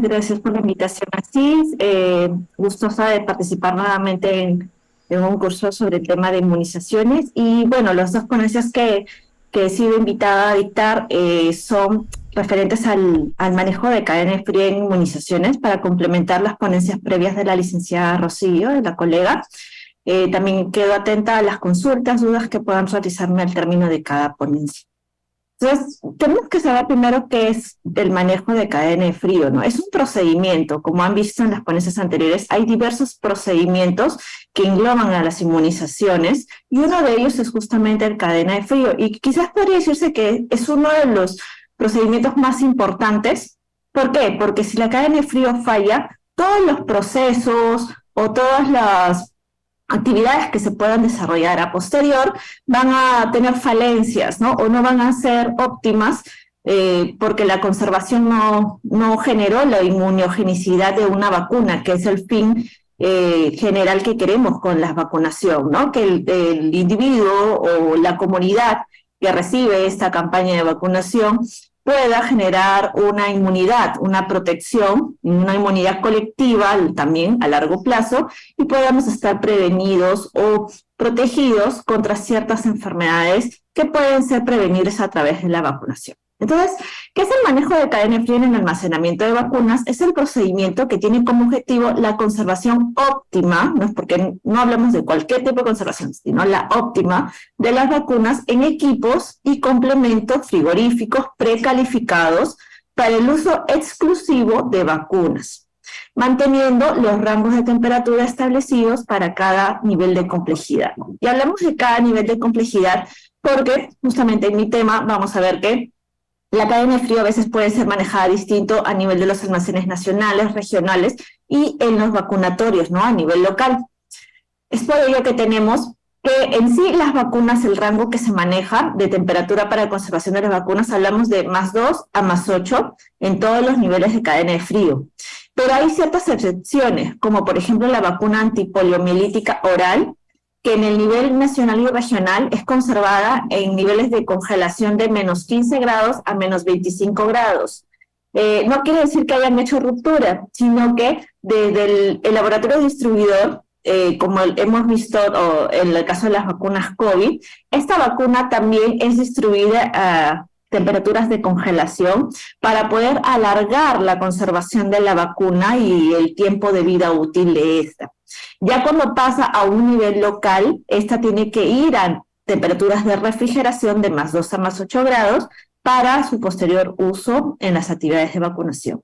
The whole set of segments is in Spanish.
gracias por la invitación, Asís. Gustosa de participar nuevamente en un curso sobre el tema de inmunizaciones. Y bueno, las dos ponencias que he sido invitada a dictar son referentes al manejo de cadena fría en inmunizaciones para complementar las ponencias previas de la licenciada Rocío, de la colega. También quedo atenta a las consultas, dudas que puedan realizarme al término de cada ponencia. Entonces, tenemos que saber primero qué es el manejo de cadena de frío, ¿no? Es un procedimiento, como han visto en las ponencias anteriores, hay diversos procedimientos que engloban a las inmunizaciones y uno de ellos es justamente el cadena de frío. Y quizás podría decirse que es uno de los procedimientos más importantes. ¿Por qué? Porque si la cadena de frío falla, todos los procesos o todas las actividades que se puedan desarrollar a posterior van a tener falencias, ¿no? O no van a ser óptimas porque la conservación no generó la inmunogenicidad de una vacuna, que es el fin general que queremos con la vacunación, ¿no? Que el individuo o la comunidad que recibe esta campaña de vacunación pueda generar una inmunidad, una protección, una inmunidad colectiva también a largo plazo y podamos estar prevenidos o protegidos contra ciertas enfermedades que pueden ser prevenibles a través de la vacunación. Entonces, ¿qué es el manejo de cadena fría en el almacenamiento de vacunas? Es el procedimiento que tiene como objetivo la conservación óptima, no es porque no hablamos de cualquier tipo de conservación, sino la óptima de las vacunas en equipos y complementos frigoríficos precalificados para el uso exclusivo de vacunas, manteniendo los rangos de temperatura establecidos para cada nivel de complejidad. Y hablamos de cada nivel de complejidad porque justamente en mi tema vamos a ver que la cadena de frío a veces puede ser manejada distinto a nivel de los almacenes nacionales, regionales y en los vacunatorios, ¿no? A nivel local. Es por ello que tenemos que en sí las vacunas, el rango que se maneja de temperatura para la conservación de las vacunas, hablamos de +2 a +8 en todos los niveles de cadena de frío. Pero hay ciertas excepciones, como por ejemplo la vacuna antipoliomielítica oral, que en el nivel nacional y regional es conservada en niveles de congelación de -15 grados a -25 grados. No quiere decir que hayan hecho ruptura, sino que desde el laboratorio distribuidor, como hemos visto en el caso de las vacunas COVID, esta vacuna también es distribuida a temperaturas de congelación para poder alargar la conservación de la vacuna y el tiempo de vida útil de esta. Ya cuando pasa a un nivel local, esta tiene que ir a temperaturas de refrigeración de +2 a +8 grados para su posterior uso en las actividades de vacunación.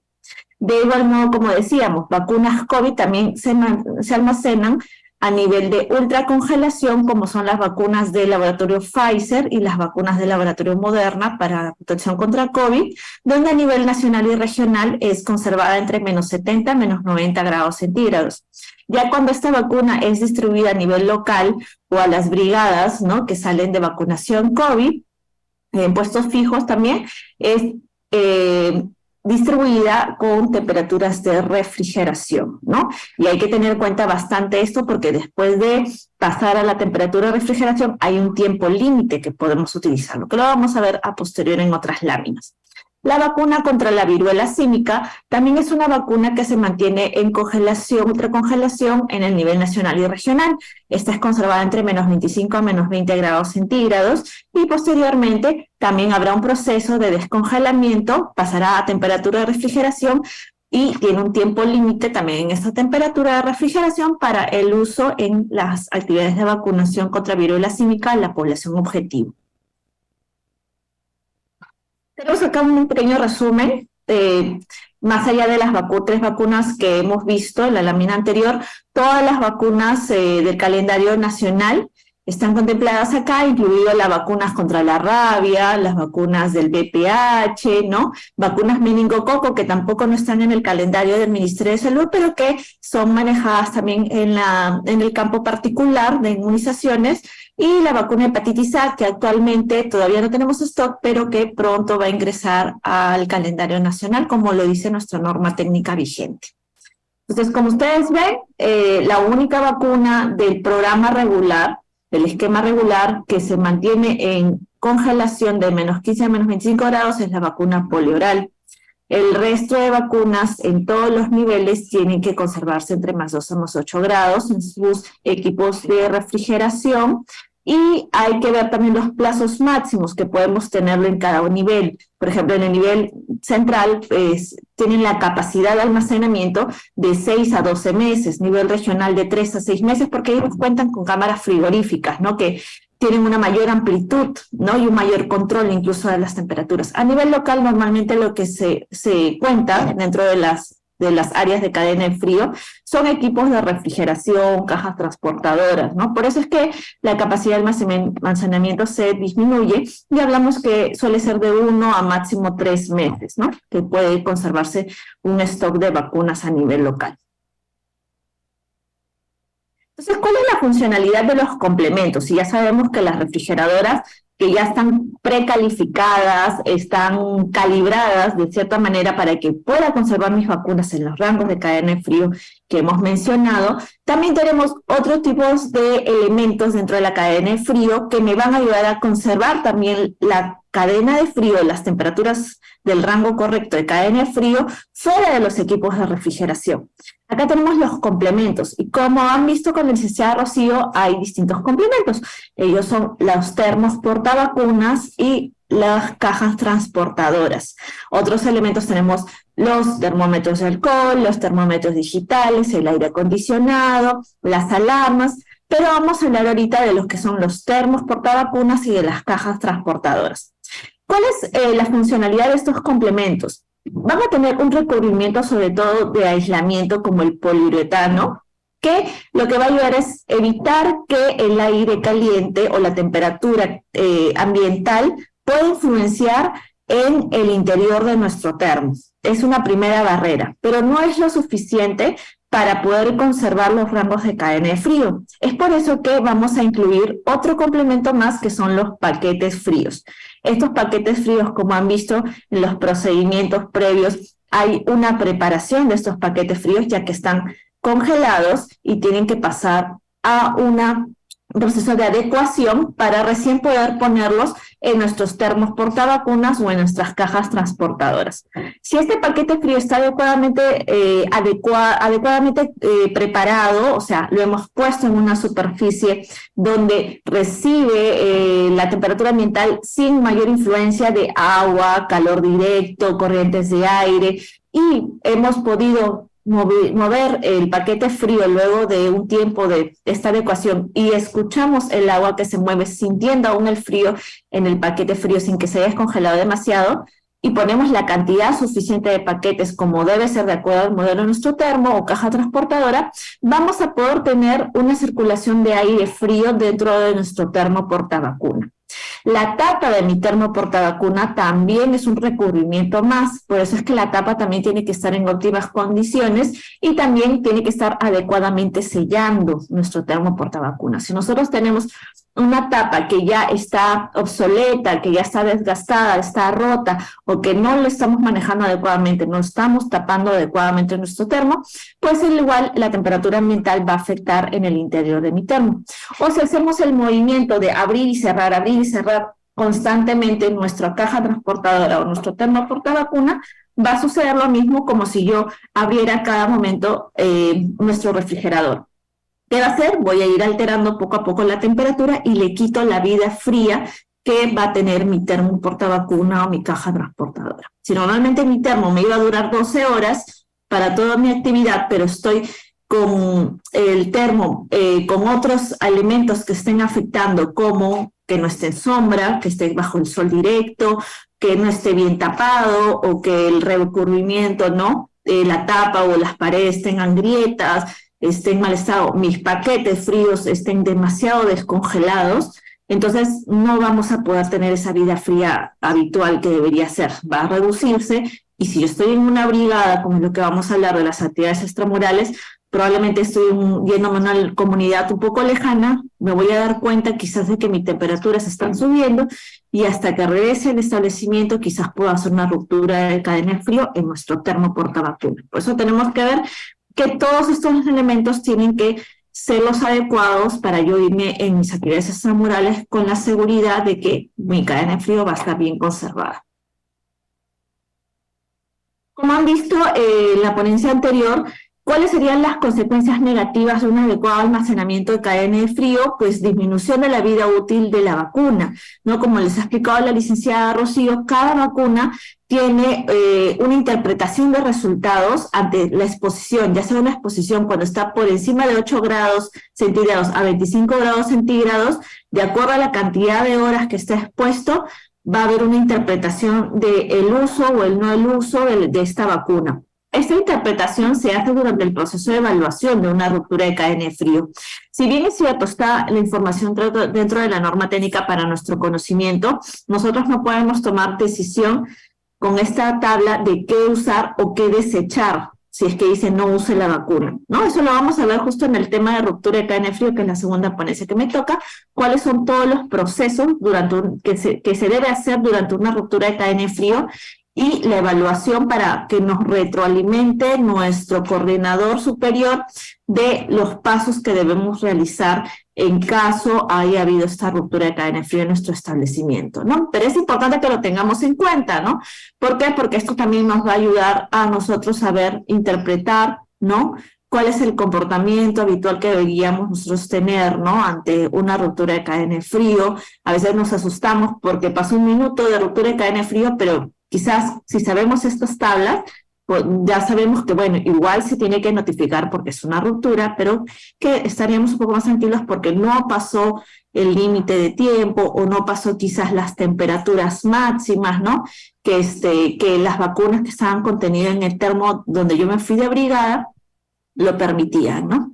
De igual modo, como decíamos, vacunas COVID también se almacenan a nivel de ultracongelación, como son las vacunas del laboratorio Pfizer y las vacunas del laboratorio Moderna para protección contra COVID, donde a nivel nacional y regional es conservada entre -70 a -90 grados centígrados. Ya cuando esta vacuna es distribuida a nivel local o a las brigadas, ¿no?, que salen de vacunación COVID, en puestos fijos también, es distribuida con temperaturas de refrigeración, ¿no? Y hay que tener en cuenta bastante esto porque después de pasar a la temperatura de refrigeración hay un tiempo límite que podemos utilizarlo, que lo vamos a ver a posterior en otras láminas. La vacuna contra la viruela símica también es una vacuna que se mantiene en congelación, ultracongelación en el nivel nacional y regional. Esta es conservada entre -25 a -20 grados centígrados y posteriormente también habrá un proceso de descongelamiento, pasará a temperatura de refrigeración y tiene un tiempo límite también en esta temperatura de refrigeración para el uso en las actividades de vacunación contra viruela símica en la población objetivo. Tenemos acá un pequeño resumen, más allá de las tres vacunas que hemos visto en la lámina anterior, todas las vacunas del calendario nacional están contempladas acá, incluido las vacunas contra la rabia, las vacunas del VPH, ¿no? Vacunas meningococo que tampoco no están en el calendario del Ministerio de Salud, pero que son manejadas también en el campo particular de inmunizaciones, y la vacuna de hepatitis A, que actualmente todavía no tenemos stock, pero que pronto va a ingresar al calendario nacional, como lo dice nuestra norma técnica vigente. Entonces, como ustedes ven, la única vacuna del programa regular, del esquema regular, que se mantiene en congelación de -15 a -25 grados es la vacuna polioral. El resto de vacunas en todos los niveles tienen que conservarse entre +2 a +8 grados en sus equipos de refrigeración. Y hay que ver también los plazos máximos que podemos tenerlo en cada nivel. Por ejemplo, en el nivel central tienen la capacidad de almacenamiento de 6 a 12 meses, nivel regional de 3 a 6 meses, porque ellos cuentan con cámaras frigoríficas, ¿no? Que tienen una mayor amplitud, ¿no? Y un mayor control incluso de las temperaturas. A nivel local, normalmente lo que se cuenta dentro de las áreas de cadena de frío son equipos de refrigeración, cajas transportadoras, ¿no? Por eso es que la capacidad de almacenamiento se disminuye y hablamos que suele ser de 1 a máximo 3 meses, ¿no? Que puede conservarse un stock de vacunas a nivel local. Entonces, ¿cuál es la funcionalidad de los complementos? Si ya sabemos que las refrigeradoras que ya están precalificadas, están calibradas de cierta manera para que pueda conservar mis vacunas en los rangos de cadena de frío que hemos mencionado, también tenemos otros tipos de elementos dentro de la cadena de frío que me van a ayudar a conservar también la cadena de frío, las temperaturas del rango correcto de cadena de frío fuera de los equipos de refrigeración. Acá tenemos los complementos y como han visto con la licenciada Rocío, hay distintos complementos. Ellos son los termos portavacunas y las cajas transportadoras. Otros elementos tenemos los termómetros de alcohol, los termómetros digitales, el aire acondicionado, las alarmas, pero vamos a hablar ahorita de los que son los termos portavacunas y de las cajas transportadoras. ¿Cuál es la funcionalidad de estos complementos? Van a tener un recubrimiento sobre todo de aislamiento como el poliuretano, que lo que va a ayudar es evitar que el aire caliente o la temperatura ambiental pueda influenciar en el interior de nuestro termo. Es una primera barrera, pero no es lo suficiente para poder conservar los rangos de cadena de frío. Es por eso que vamos a incluir otro complemento más que son los paquetes fríos. Estos paquetes fríos, como han visto en los procedimientos previos, hay una preparación de estos paquetes fríos ya que están congelados y tienen que pasar a un proceso de adecuación para recién poder ponerlos en nuestros termos portavacunas o en nuestras cajas transportadoras. Si este paquete frío está adecuadamente preparado, o sea, lo hemos puesto en una superficie donde recibe la temperatura ambiental sin mayor influencia de agua, calor directo, corrientes de aire, y hemos podido mover el paquete frío luego de un tiempo de esta adecuación y escuchamos el agua que se mueve sintiendo aún el frío en el paquete frío sin que se haya descongelado demasiado, y ponemos la cantidad suficiente de paquetes como debe ser de acuerdo al modelo de nuestro termo o caja transportadora, vamos a poder tener una circulación de aire frío dentro de nuestro termo portavacuna. La tapa de mi termo portavacuna también es un recubrimiento más, por eso es que la tapa también tiene que estar en óptimas condiciones y también tiene que estar adecuadamente sellando nuestro termo portavacuna. Si nosotros tenemos una tapa que ya está obsoleta, que ya está desgastada, está rota o que no lo estamos manejando adecuadamente, no estamos tapando adecuadamente nuestro termo, pues igual la temperatura ambiental va a afectar en el interior de mi termo. O si hacemos el movimiento de abrir y cerrar constantemente en nuestra caja transportadora o nuestro termo portavacuna, va a suceder lo mismo como si yo abriera a cada momento nuestro refrigerador. ¿Qué va a hacer? Voy a ir alterando poco a poco la temperatura y le quito la vida fría que va a tener mi termo portavacuna o mi caja transportadora. Si normalmente mi termo me iba a durar 12 horas para toda mi actividad, pero estoy con el termo, con otros elementos que estén afectando, como que no esté en sombra, que esté bajo el sol directo, que no esté bien tapado o que el recubrimiento, ¿no? La tapa o las paredes tengan grietas, estén en mal estado, mis paquetes fríos estén demasiado descongelados, entonces no vamos a poder tener esa vida fría habitual que debería ser, va a reducirse, y si yo estoy en una brigada, como es lo que vamos a hablar de las actividades extramurales, probablemente estoy yéndome a una comunidad un poco lejana, me voy a dar cuenta quizás de que mis temperaturas están subiendo y hasta que regrese al establecimiento quizás pueda hacer una ruptura de cadena de frío en nuestro termo portavacuna. Por eso tenemos que ver que todos estos elementos tienen que ser los adecuados para yo irme en mis actividades extramurales con la seguridad de que mi cadena de frío va a estar bien conservada. Como han visto en la ponencia anterior, ¿cuáles serían las consecuencias negativas de un adecuado almacenamiento de cadena de frío? Pues disminución de la vida útil de la vacuna, ¿no? Como les ha explicado la licenciada Rocío, cada vacuna tiene una interpretación de resultados ante la exposición, ya sea una exposición cuando está por encima de 8 grados centígrados a 25 grados centígrados, de acuerdo a la cantidad de horas que esté expuesto, va a haber una interpretación del uso o el no el uso de esta vacuna. Esta interpretación se hace durante el proceso de evaluación de una ruptura de cadena de frío. Si bien es cierto, está la información dentro de la norma técnica para nuestro conocimiento, nosotros no podemos tomar decisión con esta tabla de qué usar o qué desechar, si es que dice no use la vacuna, ¿no? Eso lo vamos a ver justo en el tema de ruptura de cadena de frío, que es la segunda ponencia que me toca, cuáles son todos los procesos que se debe hacer durante una ruptura de cadena de frío y la evaluación para que nos retroalimente nuestro coordinador superior de los pasos que debemos realizar en caso haya habido esta ruptura de cadena de frío en nuestro establecimiento, ¿no? Pero es importante que lo tengamos en cuenta, ¿no? ¿Por qué? Porque esto también nos va a ayudar a nosotros saber interpretar, ¿no? ¿Cuál es el comportamiento habitual que deberíamos nosotros tener, ¿no? Ante una ruptura de cadena de frío. A veces nos asustamos porque pasó un minuto de ruptura de cadena de frío, pero quizás si sabemos estas tablas, pues ya sabemos que, bueno, igual se tiene que notificar porque es una ruptura, pero que estaríamos un poco más tranquilos porque no pasó el límite de tiempo o no pasó quizás las temperaturas máximas, ¿no? Que las vacunas que estaban contenidas en el termo donde yo me fui de brigada lo permitían, ¿no?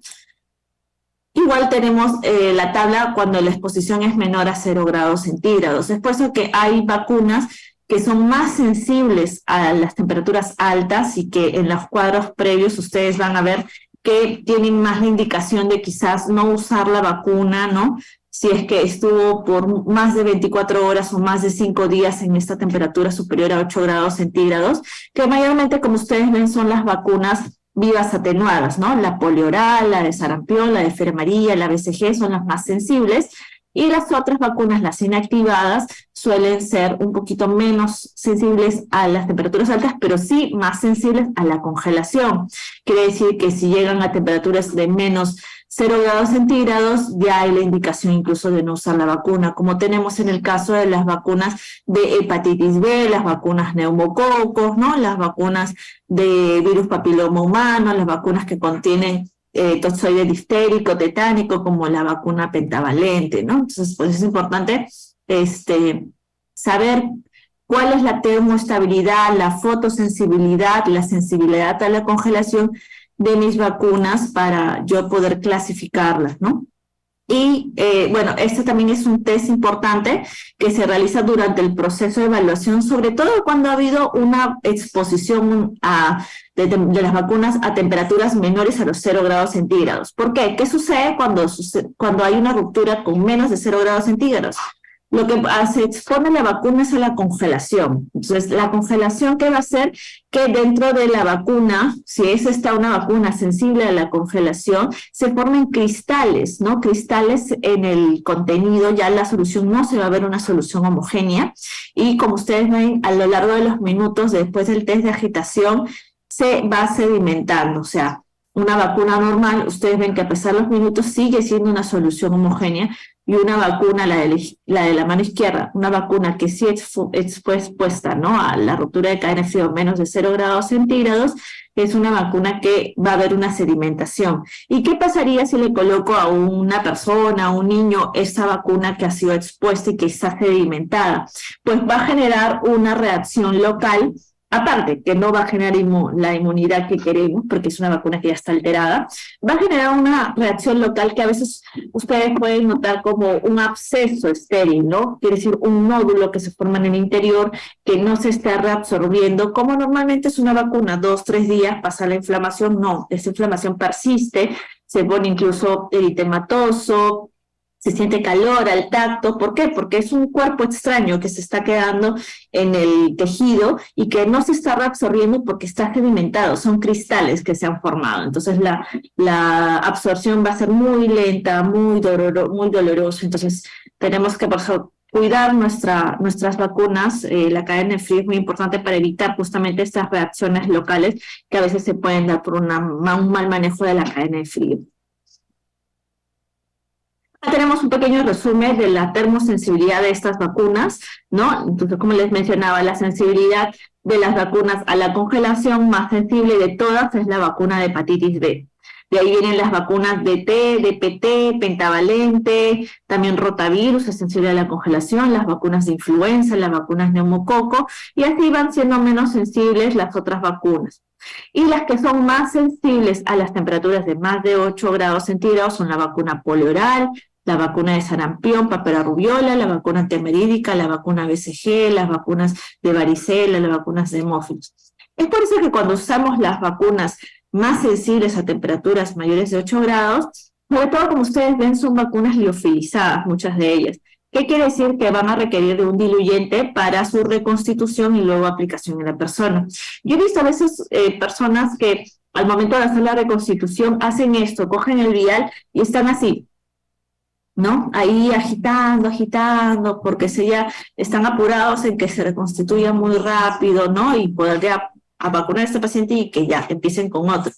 Igual tenemos la tabla cuando la exposición es menor a 0 grados centígrados. Es por eso que hay vacunas que son más sensibles a las temperaturas altas y que en los cuadros previos ustedes van a ver que tienen más la indicación de quizás no usar la vacuna, ¿no? Si es que estuvo por más de 24 horas o más de 5 días en esta temperatura superior a 8 grados centígrados, que mayormente, como ustedes ven, son las vacunas vivas atenuadas, ¿no? La polioral, la de sarampión, la de fiebre amarilla, la BCG son las más sensibles, y las otras vacunas, las inactivadas, suelen ser un poquito menos sensibles a las temperaturas altas, pero sí más sensibles a la congelación. Quiere decir que si llegan a temperaturas de menos 0 grados centígrados, ya hay la indicación incluso de no usar la vacuna, como tenemos en el caso de las vacunas de hepatitis B, las vacunas neumococos, ¿no? Las vacunas de virus papiloma humano, las vacunas que contienen tozoide difterico, tetánico, como la vacuna pentavalente, ¿no? Entonces, pues es importante saber cuál es la termoestabilidad, la fotosensibilidad, la sensibilidad a la congelación de mis vacunas para yo poder clasificarlas, ¿no? Y bueno, este también es un test importante que se realiza durante el proceso de evaluación, sobre todo cuando ha habido una exposición de las vacunas a temperaturas menores a los 0 grados centígrados. ¿Por qué? ¿Qué sucede cuando hay una ruptura con menos de 0 grados centígrados? Lo que se expone la vacuna es a la congelación. Entonces, la congelación, ¿qué va a hacer? Que dentro de la vacuna, si es una vacuna sensible a la congelación, se formen cristales, ¿no? Cristales en el contenido, ya la solución no se va a ver una solución homogénea. Y como ustedes ven, a lo largo de los minutos después del test de agitación, se va sedimentando, o sea, una vacuna normal, ustedes ven que a pesar de los minutos sigue siendo una solución homogénea, y una vacuna, la de la mano izquierda, una vacuna que sí fue expuesta, ¿no? A la ruptura de cadena de frío menos de 0 grados centígrados, es una vacuna que va a haber una sedimentación. ¿Y qué pasaría si le coloco a una persona, a un niño, esta vacuna que ha sido expuesta y que está sedimentada? Pues va a generar una reacción local. Aparte, que no va a generar la inmunidad que queremos, porque es una vacuna que ya está alterada, va a generar una reacción local que a veces ustedes pueden notar como un absceso estéril, ¿no? Quiere decir un nódulo que se forma en el interior que no se está reabsorbiendo, como normalmente es una vacuna, 2-3 días pasa la inflamación, no, esa inflamación persiste, se pone incluso eritematoso, se siente calor al tacto. ¿Por qué? Porque es un cuerpo extraño que se está quedando en el tejido y que no se está reabsorbiendo porque está sedimentado, son cristales que se han formado. Entonces la absorción va a ser muy lenta, muy dolorosa. Entonces tenemos que, por eso, cuidar nuestras vacunas. La cadena de frío es muy importante para evitar justamente estas reacciones locales que a veces se pueden dar por un mal manejo de la cadena de frío. Tenemos un pequeño resumen de la termosensibilidad de estas vacunas, ¿no? Entonces, como les mencionaba, la sensibilidad de las vacunas a la congelación más sensible de todas es la vacuna de hepatitis B. De ahí vienen las vacunas DT, DPT, pentavalente, también rotavirus, es sensible a la congelación, las vacunas de influenza, las vacunas neumococo, y así van siendo menos sensibles las otras vacunas. Y las que son más sensibles a las temperaturas de más de 8 grados centígrados son la vacuna polioral, la vacuna de sarampión, papera rubiola, la vacuna antihemerídica, la vacuna BCG, las vacunas de varicela, las vacunas de hemófilos. Es por eso que cuando usamos las vacunas más sensibles a temperaturas mayores de 8 grados, sobre todo como ustedes ven son vacunas liofilizadas, muchas de ellas. ¿Qué quiere decir? Que van a requerir de un diluyente para su reconstitución y luego aplicación en la persona. Yo he visto a veces personas que al momento de hacer la reconstitución hacen esto, cogen el vial y están así, ¿no? Ahí agitando, porque ya están apurados en que se reconstituya muy rápido, ¿no? Y poder ya a vacunar a este paciente y que ya empiecen con otro.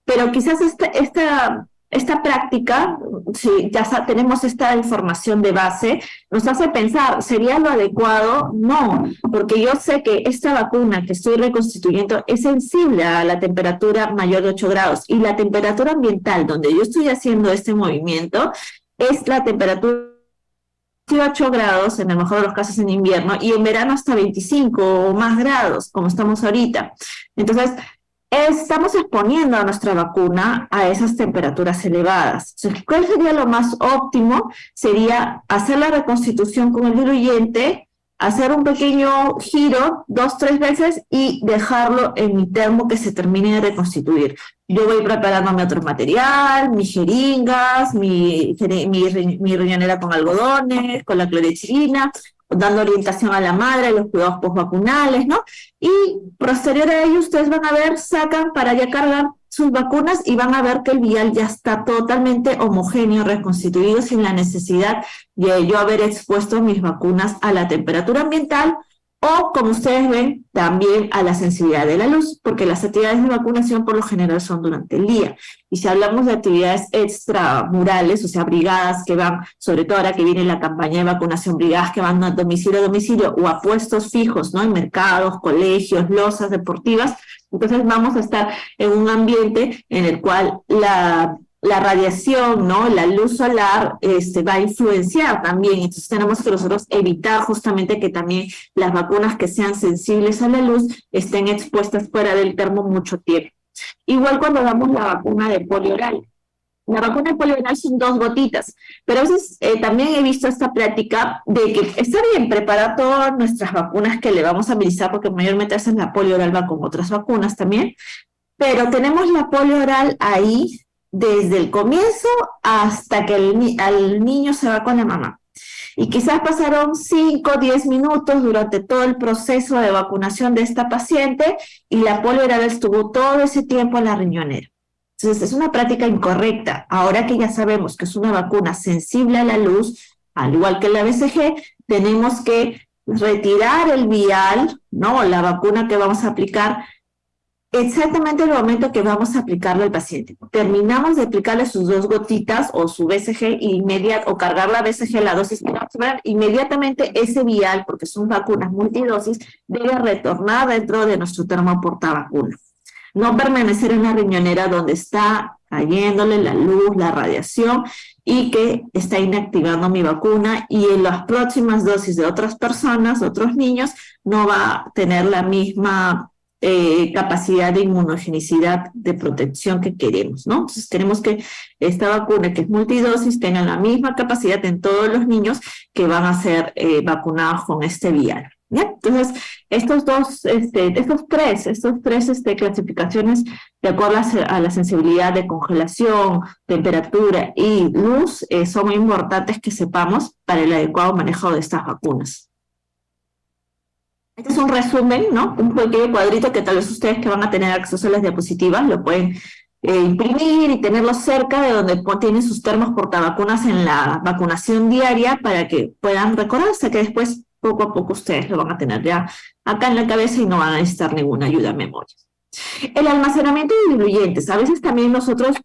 Pero quizás esta práctica, si ya tenemos esta información de base, nos hace pensar, ¿sería lo adecuado? No, porque yo sé que esta vacuna que estoy reconstituyendo es sensible a la temperatura mayor de 8 grados y la temperatura ambiental donde yo estoy haciendo este movimiento es la temperatura 18 grados, en el mejor de los casos en invierno, y en verano hasta 25 o más grados, como estamos ahorita. Entonces, estamos exponiendo a nuestra vacuna a esas temperaturas elevadas. Entonces, ¿cuál sería lo más óptimo? Sería hacer la reconstitución con el diluyente, hacer un pequeño giro 2-3 veces y dejarlo en mi termo que se termine de reconstituir. Yo voy preparándome otro material, mis jeringas, mi riñonera con algodones, con la clorexidina, dando orientación a la madre, los cuidados postvacunales, ¿no? Y posterior a ello ustedes van a ver, sacan para ya cargar sus vacunas y van a ver que el vial ya está totalmente homogéneo, reconstituido, sin la necesidad de yo haber expuesto mis vacunas a la temperatura ambiental o, como ustedes ven, también a la sensibilidad de la luz, porque las actividades de vacunación por lo general son durante el día. Y si hablamos de actividades extramurales, o sea, brigadas que van, sobre todo ahora que viene la campaña de vacunación, brigadas que van a domicilio o a puestos fijos, ¿no? En mercados, colegios, losas deportivas, entonces vamos a estar en un ambiente en el cual la radiación, ¿no? La luz solar va a influenciar también. Entonces tenemos que nosotros evitar justamente que también las vacunas que sean sensibles a la luz estén expuestas fuera del termo mucho tiempo. Igual cuando damos la vacuna de polio oral. La vacuna de polio oral son 2 gotitas, pero a veces también he visto esta práctica de que está bien preparar todas nuestras vacunas que le vamos a administrar, porque mayormente hacen la polio oral va con otras vacunas también, pero tenemos la polio oral ahí desde el comienzo hasta que el niño se va con la mamá. Y quizás pasaron 5 o 10 minutos durante todo el proceso de vacunación de esta paciente y la polio oral estuvo todo ese tiempo en la riñonera. Entonces, es una práctica incorrecta. Ahora que ya sabemos que es una vacuna sensible a la luz, al igual que la BCG, tenemos que retirar el vial, ¿no? La vacuna que vamos a aplicar exactamente en el momento que vamos a aplicarlo al paciente. Terminamos de aplicarle sus 2 gotitas o su BCG o cargar la BCG, la dosis que vamos a poner, inmediatamente ese vial, porque son vacunas multidosis, debe retornar dentro de nuestro termo portavacuna. No permanecer en la riñonera donde está cayéndole la luz, la radiación y que está inactivando mi vacuna, y en las próximas dosis de otras personas, otros niños, no va a tener la misma capacidad de inmunogenicidad de protección que queremos, ¿no? Entonces queremos que esta vacuna, que es multidosis, tenga la misma capacidad en todos los niños que van a ser vacunados con este vial. ¿Bien? Entonces, estos tres clasificaciones, de acuerdo a la sensibilidad de congelación, temperatura y luz, son muy importantes que sepamos para el adecuado manejo de estas vacunas. Este es un resumen, ¿no? Un pequeño cuadrito que tal vez ustedes que van a tener acceso a las diapositivas lo pueden imprimir y tenerlos cerca de donde tienen sus termos portavacunas en la vacunación diaria para que puedan recordarse que después poco a poco ustedes lo van a tener ya acá en la cabeza y no van a necesitar ninguna ayuda a memoria. El almacenamiento de diluyentes. A veces también nosotros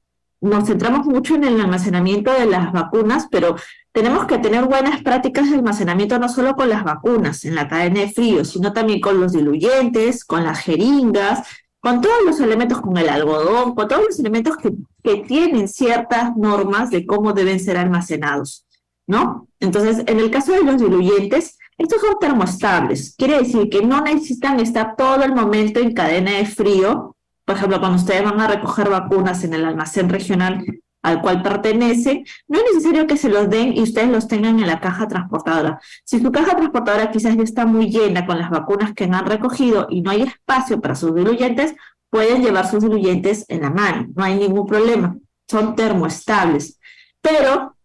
nos centramos mucho en el almacenamiento de las vacunas, pero tenemos que tener buenas prácticas de almacenamiento no solo con las vacunas en la cadena de frío, sino también con los diluyentes, con las jeringas, con todos los elementos, con el algodón, con todos los elementos que tienen ciertas normas de cómo deben ser almacenados, ¿no? Entonces, en el caso de los diluyentes, estos son termoestables, quiere decir que no necesitan estar todo el momento en cadena de frío. Por ejemplo, cuando ustedes van a recoger vacunas en el almacén regional al cual pertenece, no es necesario que se los den y ustedes los tengan en la caja transportadora. Si su caja transportadora quizás ya está muy llena con las vacunas que han recogido y no hay espacio para sus diluyentes, pueden llevar sus diluyentes en la mano, no hay ningún problema, son termoestables. Pero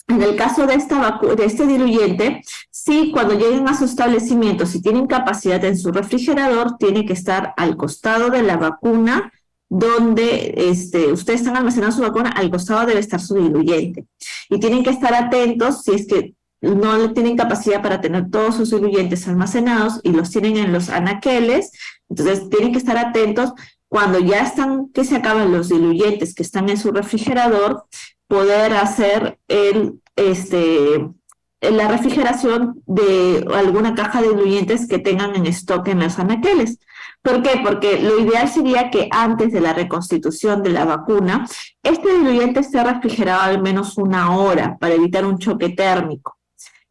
en el caso de este diluyente, sí, cuando lleguen a su establecimiento, si tienen capacidad en su refrigerador, tiene que estar al costado de la vacuna donde ustedes están almacenando su vacuna, al costado debe estar su diluyente. Y tienen que estar atentos si es que no tienen capacidad para tener todos sus diluyentes almacenados y los tienen en los anaqueles, entonces tienen que estar atentos cuando ya están, que se acaban los diluyentes que están en su refrigerador, poder hacer la refrigeración de alguna caja de diluyentes que tengan en stock en los anaqueles. ¿Por qué? Porque lo ideal sería que antes de la reconstitución de la vacuna, este diluyente esté refrigerado al menos 1 hora para evitar un choque térmico.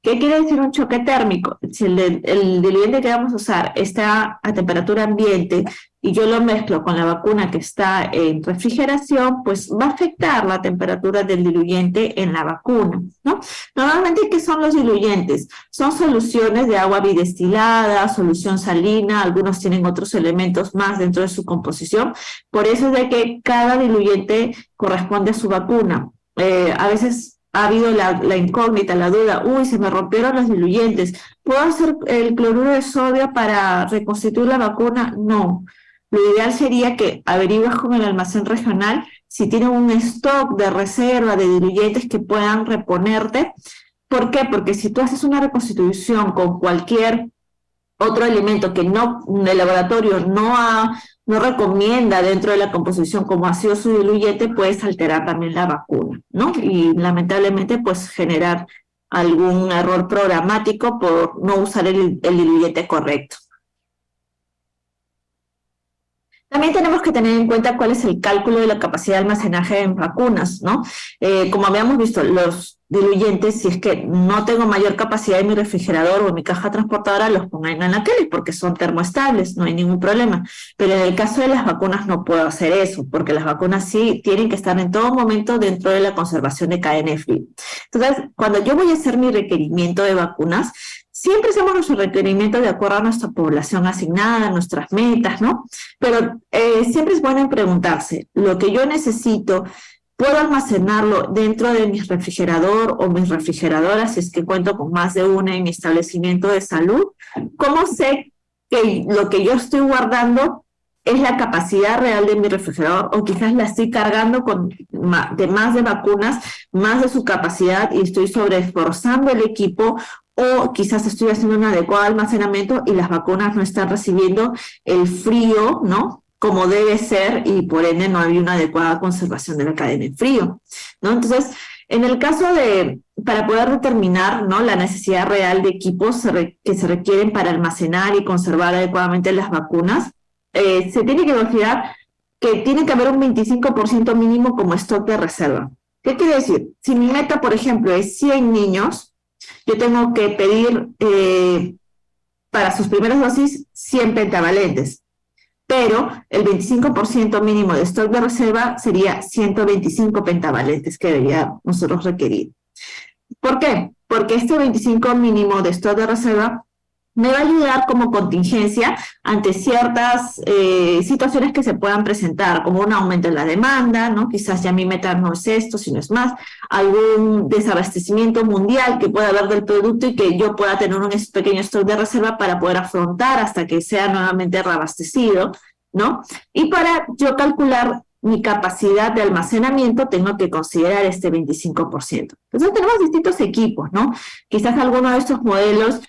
¿Qué quiere decir un choque térmico? Si el diluyente que vamos a usar está a temperatura ambiente y yo lo mezclo con la vacuna que está en refrigeración, pues va a afectar la temperatura del diluyente en la vacuna, ¿no? Normalmente, ¿qué son los diluyentes? Son soluciones de agua bidestilada, solución salina, algunos tienen otros elementos más dentro de su composición, por eso es de que cada diluyente corresponde a su vacuna. A veces ha habido la incógnita, la duda, uy, se me rompieron los diluyentes, ¿puedo hacer el cloruro de sodio para reconstituir la vacuna? No. Lo ideal sería que averigües con el almacén regional si tienen un stock de reserva de diluyentes que puedan reponerte. ¿Por qué? Porque si tú haces una reconstitución con cualquier otro elemento que el laboratorio no recomienda dentro de la composición como ha sido su diluyente, puedes alterar también la vacuna, ¿no? Y lamentablemente pues generar algún error programático por no usar el diluyente correcto. También tenemos que tener en cuenta cuál es el cálculo de la capacidad de almacenaje en vacunas, ¿no? Como habíamos visto, los diluyentes, si es que no tengo mayor capacidad en mi refrigerador o en mi caja transportadora, los pongo en anaqueles porque son termoestables, no hay ningún problema. Pero en el caso de las vacunas no puedo hacer eso, porque las vacunas sí tienen que estar en todo momento dentro de la conservación de cadena de frío. Entonces, cuando yo voy a hacer mi requerimiento de vacunas, siempre hacemos nuestro requerimiento de acuerdo a nuestra población asignada, nuestras metas, ¿no? Pero siempre es bueno preguntarse, lo que yo necesito, ¿puedo almacenarlo dentro de mi refrigerador o mis refrigeradoras si es que cuento con más de una en mi establecimiento de salud? ¿Cómo sé que lo que yo estoy guardando es la capacidad real de mi refrigerador o quizás la estoy cargando más de vacunas, más de su capacidad y estoy sobreesforzando el equipo? O quizás estoy haciendo un adecuado almacenamiento y las vacunas no están recibiendo el frío, ¿no?, como debe ser, y por ende no hay una adecuada conservación de la cadena en frío, ¿no? Entonces, en el caso para poder determinar, ¿no?, la necesidad real de equipos que se requieren para almacenar y conservar adecuadamente las vacunas, se tiene que considerar que tiene que haber un 25% mínimo como stock de reserva. ¿Qué quiere decir? Si mi meta, por ejemplo, es 100 niños, yo tengo que pedir para sus primeras dosis 100 pentavalentes, pero el 25% mínimo de stock de reserva sería 125 pentavalentes que debería nosotros requerir. ¿Por qué? Porque este 25 mínimo de stock de reserva me va a ayudar como contingencia ante ciertas situaciones que se puedan presentar, como un aumento en la demanda, ¿no? Quizás ya mi meta no es esto, sino es más, algún desabastecimiento mundial que pueda haber del producto y que yo pueda tener un pequeño stock de reserva para poder afrontar hasta que sea nuevamente reabastecido, ¿no? Y para yo calcular mi capacidad de almacenamiento, tengo que considerar este 25%. Entonces tenemos distintos equipos, ¿no? Quizás alguno de estos modelos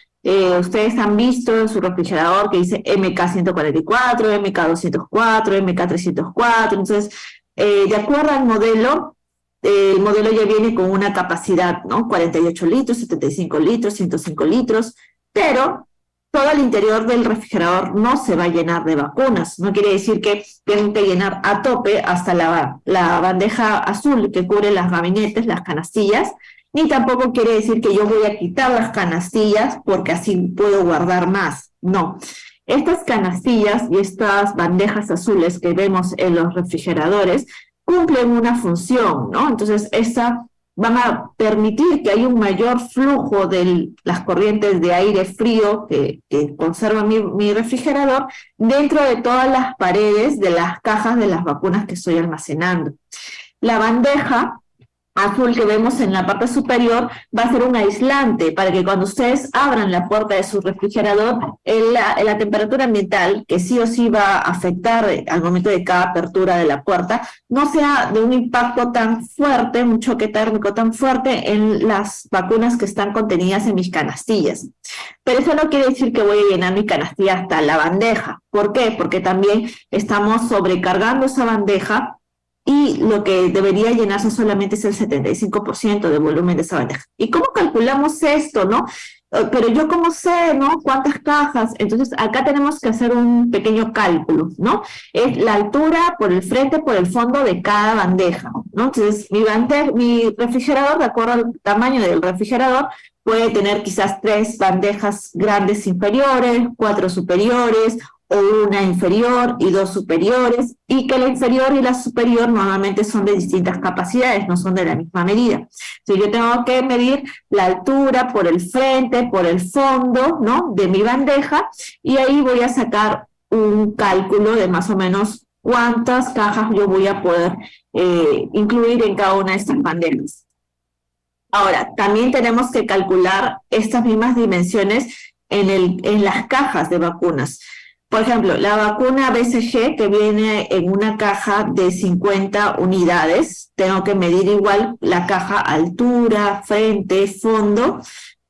ustedes han visto en su refrigerador que dice MK144, MK204, MK304, entonces, de acuerdo al modelo, el modelo ya viene con una capacidad, ¿no? 48 litros, 75 litros, 105 litros, pero todo el interior del refrigerador no se va a llenar de vacunas. No quiere decir que tienen que llenar a tope hasta la bandeja azul que cubre las gabinetes, las canastillas, ni tampoco quiere decir que yo voy a quitar las canastillas porque así puedo guardar más. No. Estas canastillas y estas bandejas azules que vemos en los refrigeradores cumplen una función, ¿no? Entonces, van a permitir que haya un mayor flujo de las corrientes de aire frío que conserva mi refrigerador dentro de todas las paredes de las cajas de las vacunas que estoy almacenando. La bandeja azul que vemos en la parte superior va a ser un aislante para que cuando ustedes abran la puerta de su refrigerador, la temperatura ambiental, que sí o sí va a afectar al momento de cada apertura de la puerta, no sea de un impacto tan fuerte, un choque térmico tan fuerte en las vacunas que están contenidas en mis canastillas. Pero eso no quiere decir que voy a llenar mi canastilla hasta la bandeja. ¿Por qué? Porque también estamos sobrecargando esa bandeja y lo que debería llenarse solamente es el 75% del volumen de esa bandeja. ¿Y cómo calculamos esto, no? Pero yo cómo sé, ¿no? ¿Cuántas cajas? Entonces, acá tenemos que hacer un pequeño cálculo, ¿no? Es la altura por el frente, por el fondo de cada bandeja, ¿no? Entonces, mi refrigerador, de acuerdo al tamaño del refrigerador, puede tener quizás 3 bandejas grandes inferiores, 4 superiores, o una inferior y 2 superiores, y que la inferior y la superior normalmente son de distintas capacidades, no son de la misma medida. Entonces yo tengo que medir la altura por el frente, por el fondo, ¿no?, de mi bandeja, y ahí voy a sacar un cálculo de más o menos cuántas cajas yo voy a poder incluir en cada una de estas bandejas. Ahora, también tenemos que calcular estas mismas dimensiones en las cajas de vacunas. Por ejemplo, la vacuna BCG que viene en una caja de 50 unidades, tengo que medir igual la caja altura, frente, fondo,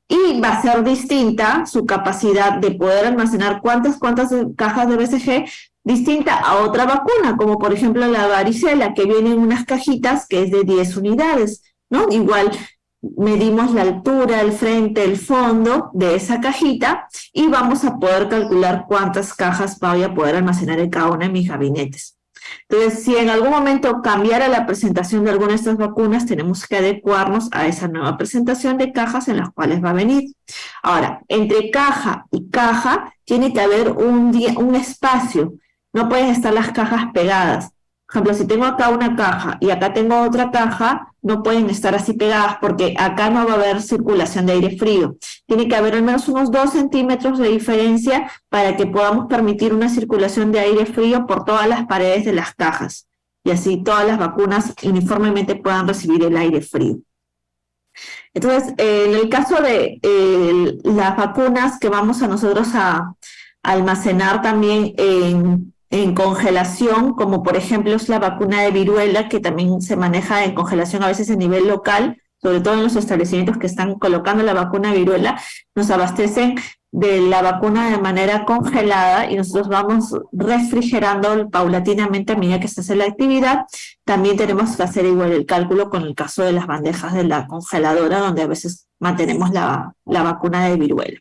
y va a ser distinta su capacidad de poder almacenar cuántas cajas de BCG, distinta a otra vacuna, como por ejemplo la varicela, que viene en unas cajitas que es de 10 unidades, ¿no? Igual medimos la altura, el frente, el fondo de esa cajita y vamos a poder calcular cuántas cajas voy a poder almacenar en cada una de mis gabinetes. Entonces, si en algún momento cambiara la presentación de alguna de estas vacunas, tenemos que adecuarnos a esa nueva presentación de cajas en las cuales va a venir. Ahora, entre caja y caja tiene que haber un espacio. No pueden estar las cajas pegadas. Por ejemplo, si tengo acá una caja y acá tengo otra caja, no pueden estar así pegadas porque acá no va a haber circulación de aire frío. Tiene que haber al menos unos 2 centímetros de diferencia para que podamos permitir una circulación de aire frío por todas las paredes de las cajas. Y así todas las vacunas uniformemente puedan recibir el aire frío. Entonces, en el caso de las vacunas que vamos a nosotros a almacenar también en congelación, como por ejemplo es la vacuna de viruela, que también se maneja en congelación a veces a nivel local, sobre todo en los establecimientos que están colocando la vacuna de viruela, nos abastecen de la vacuna de manera congelada y nosotros vamos refrigerando paulatinamente a medida que se hace la actividad. También tenemos que hacer igual el cálculo con el caso de las bandejas de la congeladora, donde a veces mantenemos la vacuna de viruela.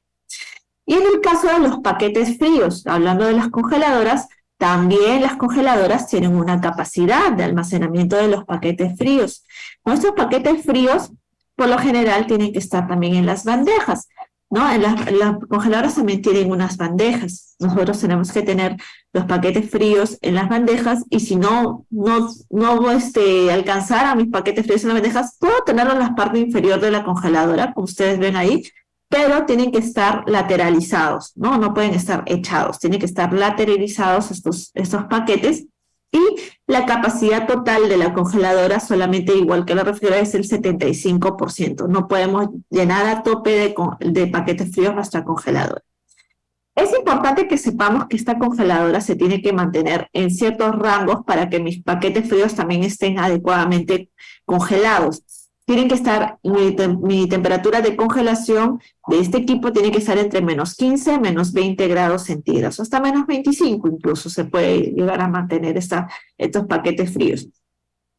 Y en el caso de los paquetes fríos, hablando de las congeladoras, también las congeladoras tienen una capacidad de almacenamiento de los paquetes fríos. Nuestros paquetes fríos, por lo general, tienen que estar también en las bandejas, ¿no? En las congeladoras también tienen unas bandejas. Nosotros tenemos que tener los paquetes fríos en las bandejas y si no alcanzar a mis paquetes fríos en las bandejas, puedo tenerlo en la parte inferior de la congeladora, como ustedes ven ahí, pero tienen que estar lateralizados, ¿no? No pueden estar echados, tienen que estar lateralizados estos paquetes. Y la capacidad total de la congeladora, solamente igual que la refrigeradora, es el 75%. No podemos llenar a tope de paquetes fríos nuestra congeladora. Es importante que sepamos que esta congeladora se tiene que mantener en ciertos rangos para que mis paquetes fríos también estén adecuadamente congelados. Tienen que estar, mi temperatura de congelación de este equipo tiene que estar entre -15 -20 grados centígrados, hasta -25 incluso se puede llegar a mantener estos paquetes fríos.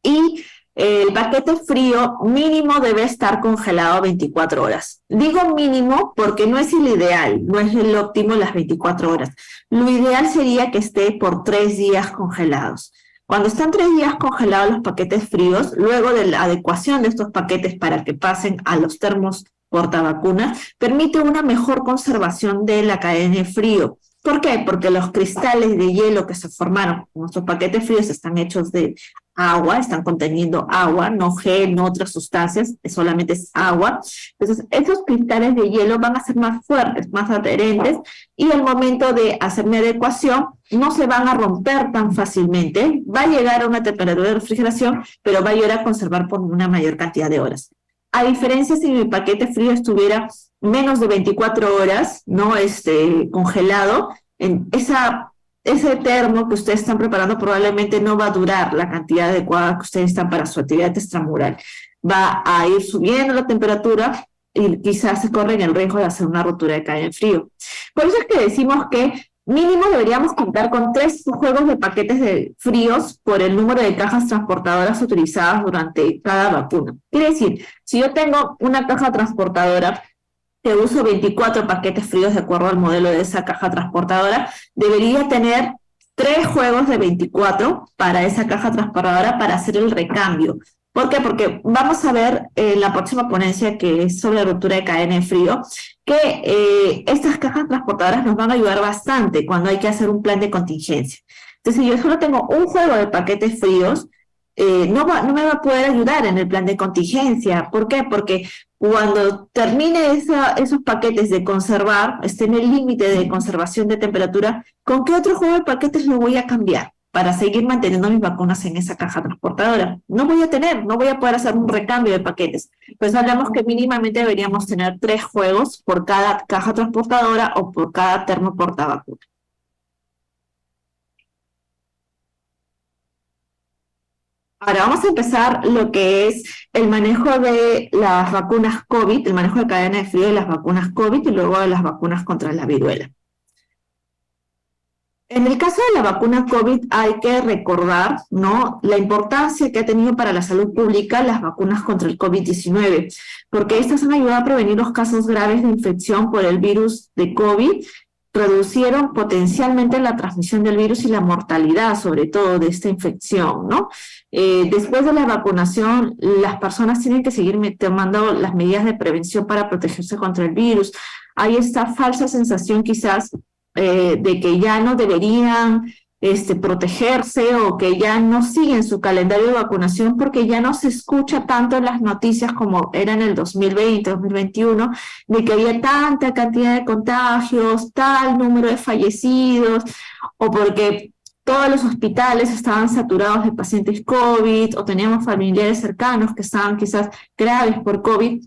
Y el paquete frío mínimo debe estar congelado 24 horas. Digo mínimo porque no es el ideal, no es el óptimo las 24 horas. Lo ideal sería que esté por 3 días congelados. Cuando están 3 días congelados los paquetes fríos, luego de la adecuación de estos paquetes para que pasen a los termos portavacunas, permite una mejor conservación de la cadena de frío. ¿Por qué? Porque los cristales de hielo que se formaron en nuestros paquetes fríos están hechos de agua, están conteniendo agua, no gel, no otras sustancias, solamente es agua. Entonces, esos cristales de hielo van a ser más fuertes, más adherentes, y al momento de hacer mi adecuación, no se van a romper tan fácilmente, va a llegar a una temperatura de refrigeración, pero va a llegar a conservar por una mayor cantidad de horas. A diferencia si mi paquete frío estuviera menos de 24 horas, ¿no? Congelado, en ese termo que ustedes están preparando probablemente no va a durar la cantidad adecuada que ustedes están para su actividad extramural. Va a ir subiendo la temperatura y quizás se corren el riesgo de hacer una rotura de cadena en frío. Por eso es que decimos que mínimo deberíamos contar con 3 juegos de paquetes de fríos por el número de cajas transportadoras utilizadas durante cada vacuna. Quiere decir, si yo tengo una caja transportadora que uso 24 paquetes fríos de acuerdo al modelo de esa caja transportadora, debería tener 3 juegos de 24 para esa caja transportadora para hacer el recambio. ¿Por qué? Porque vamos a ver en la próxima ponencia, que es sobre la ruptura de cadena de frío, que estas cajas transportadoras nos van a ayudar bastante cuando hay que hacer un plan de contingencia. Entonces, si yo solo tengo un juego de paquetes fríos, no me va a poder ayudar en el plan de contingencia. ¿Por qué? Porque cuando termine esos paquetes de conservar, esté en el límite de conservación de temperatura, ¿con qué otro juego de paquetes lo voy a cambiar para seguir manteniendo mis vacunas en esa caja transportadora? No voy a poder hacer un recambio de paquetes. Pues hablamos que mínimamente deberíamos tener 3 juegos por cada caja transportadora o por cada termo portavacuna. Ahora vamos a empezar lo que es el manejo de las vacunas COVID, el manejo de cadena de frío de las vacunas COVID y luego de las vacunas contra la viruela. En el caso de la vacuna COVID hay que recordar, ¿no?, la importancia que ha tenido para la salud pública las vacunas contra el COVID-19, porque estas han ayudado a prevenir los casos graves de infección por el virus de COVID, reducieron potencialmente la transmisión del virus y la mortalidad, sobre todo, de esta infección, ¿no? Después de la vacunación, las personas tienen que seguir tomando las medidas de prevención para protegerse contra el virus. Hay esta falsa sensación quizás de que ya no deberían protegerse o que ya no siguen su calendario de vacunación porque ya no se escucha tanto en las noticias como era en el 2020, 2021, de que había tanta cantidad de contagios, tal número de fallecidos, o porque todos los hospitales estaban saturados de pacientes COVID, o teníamos familiares cercanos que estaban quizás graves por COVID.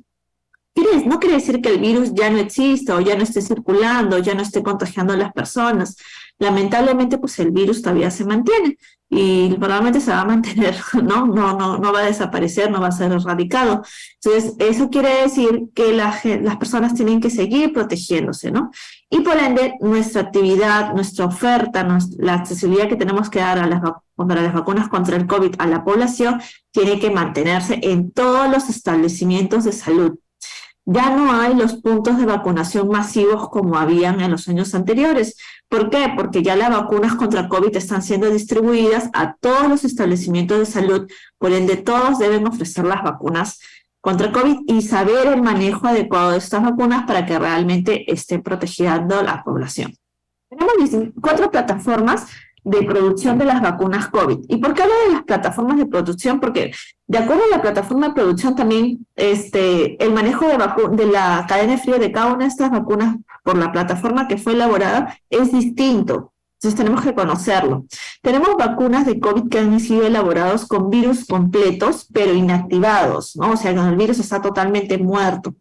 No quiere decir que el virus ya no exista o ya no esté circulando, ya no esté contagiando a las personas. Lamentablemente, pues el virus todavía se mantiene y probablemente se va a mantener, ¿no? No va a desaparecer, no va a ser erradicado. Entonces, eso quiere decir que las personas tienen que seguir protegiéndose, ¿no? Y por ende, nuestra actividad, nuestra oferta, la accesibilidad que tenemos que dar para las vacunas contra el COVID a la población tiene que mantenerse en todos los establecimientos de salud. Ya no hay los puntos de vacunación masivos como habían en los años anteriores. ¿Por qué? Porque ya las vacunas contra COVID están siendo distribuidas a todos los establecimientos de salud, por ende todos deben ofrecer las vacunas contra COVID y saber el manejo adecuado de estas vacunas para que realmente estén protegiendo a la población. Tenemos 4 plataformas de producción de las vacunas COVID. ¿Y por qué hablo de las plataformas de producción? Porque de acuerdo a la plataforma de producción también el manejo de la cadena de frío de cada una de estas vacunas por la plataforma que fue elaborada es distinto. Entonces tenemos que conocerlo. Tenemos vacunas de COVID que han sido elaborados con virus completos, pero inactivados, ¿no? O sea, cuando el virus está totalmente muerto.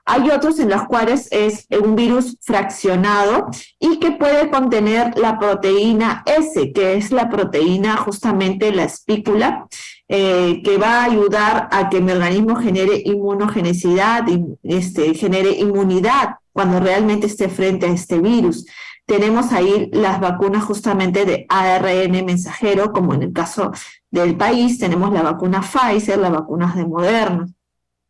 Hay otros en los cuales es un virus fraccionado y que puede contener la proteína S, que es la proteína justamente la espícula, que va a ayudar a que mi organismo genere inmunogenicidad, genere inmunidad cuando realmente esté frente a este virus. Tenemos ahí las vacunas justamente de ARN mensajero, como en el caso del país, tenemos la vacuna Pfizer, las vacunas de Moderna.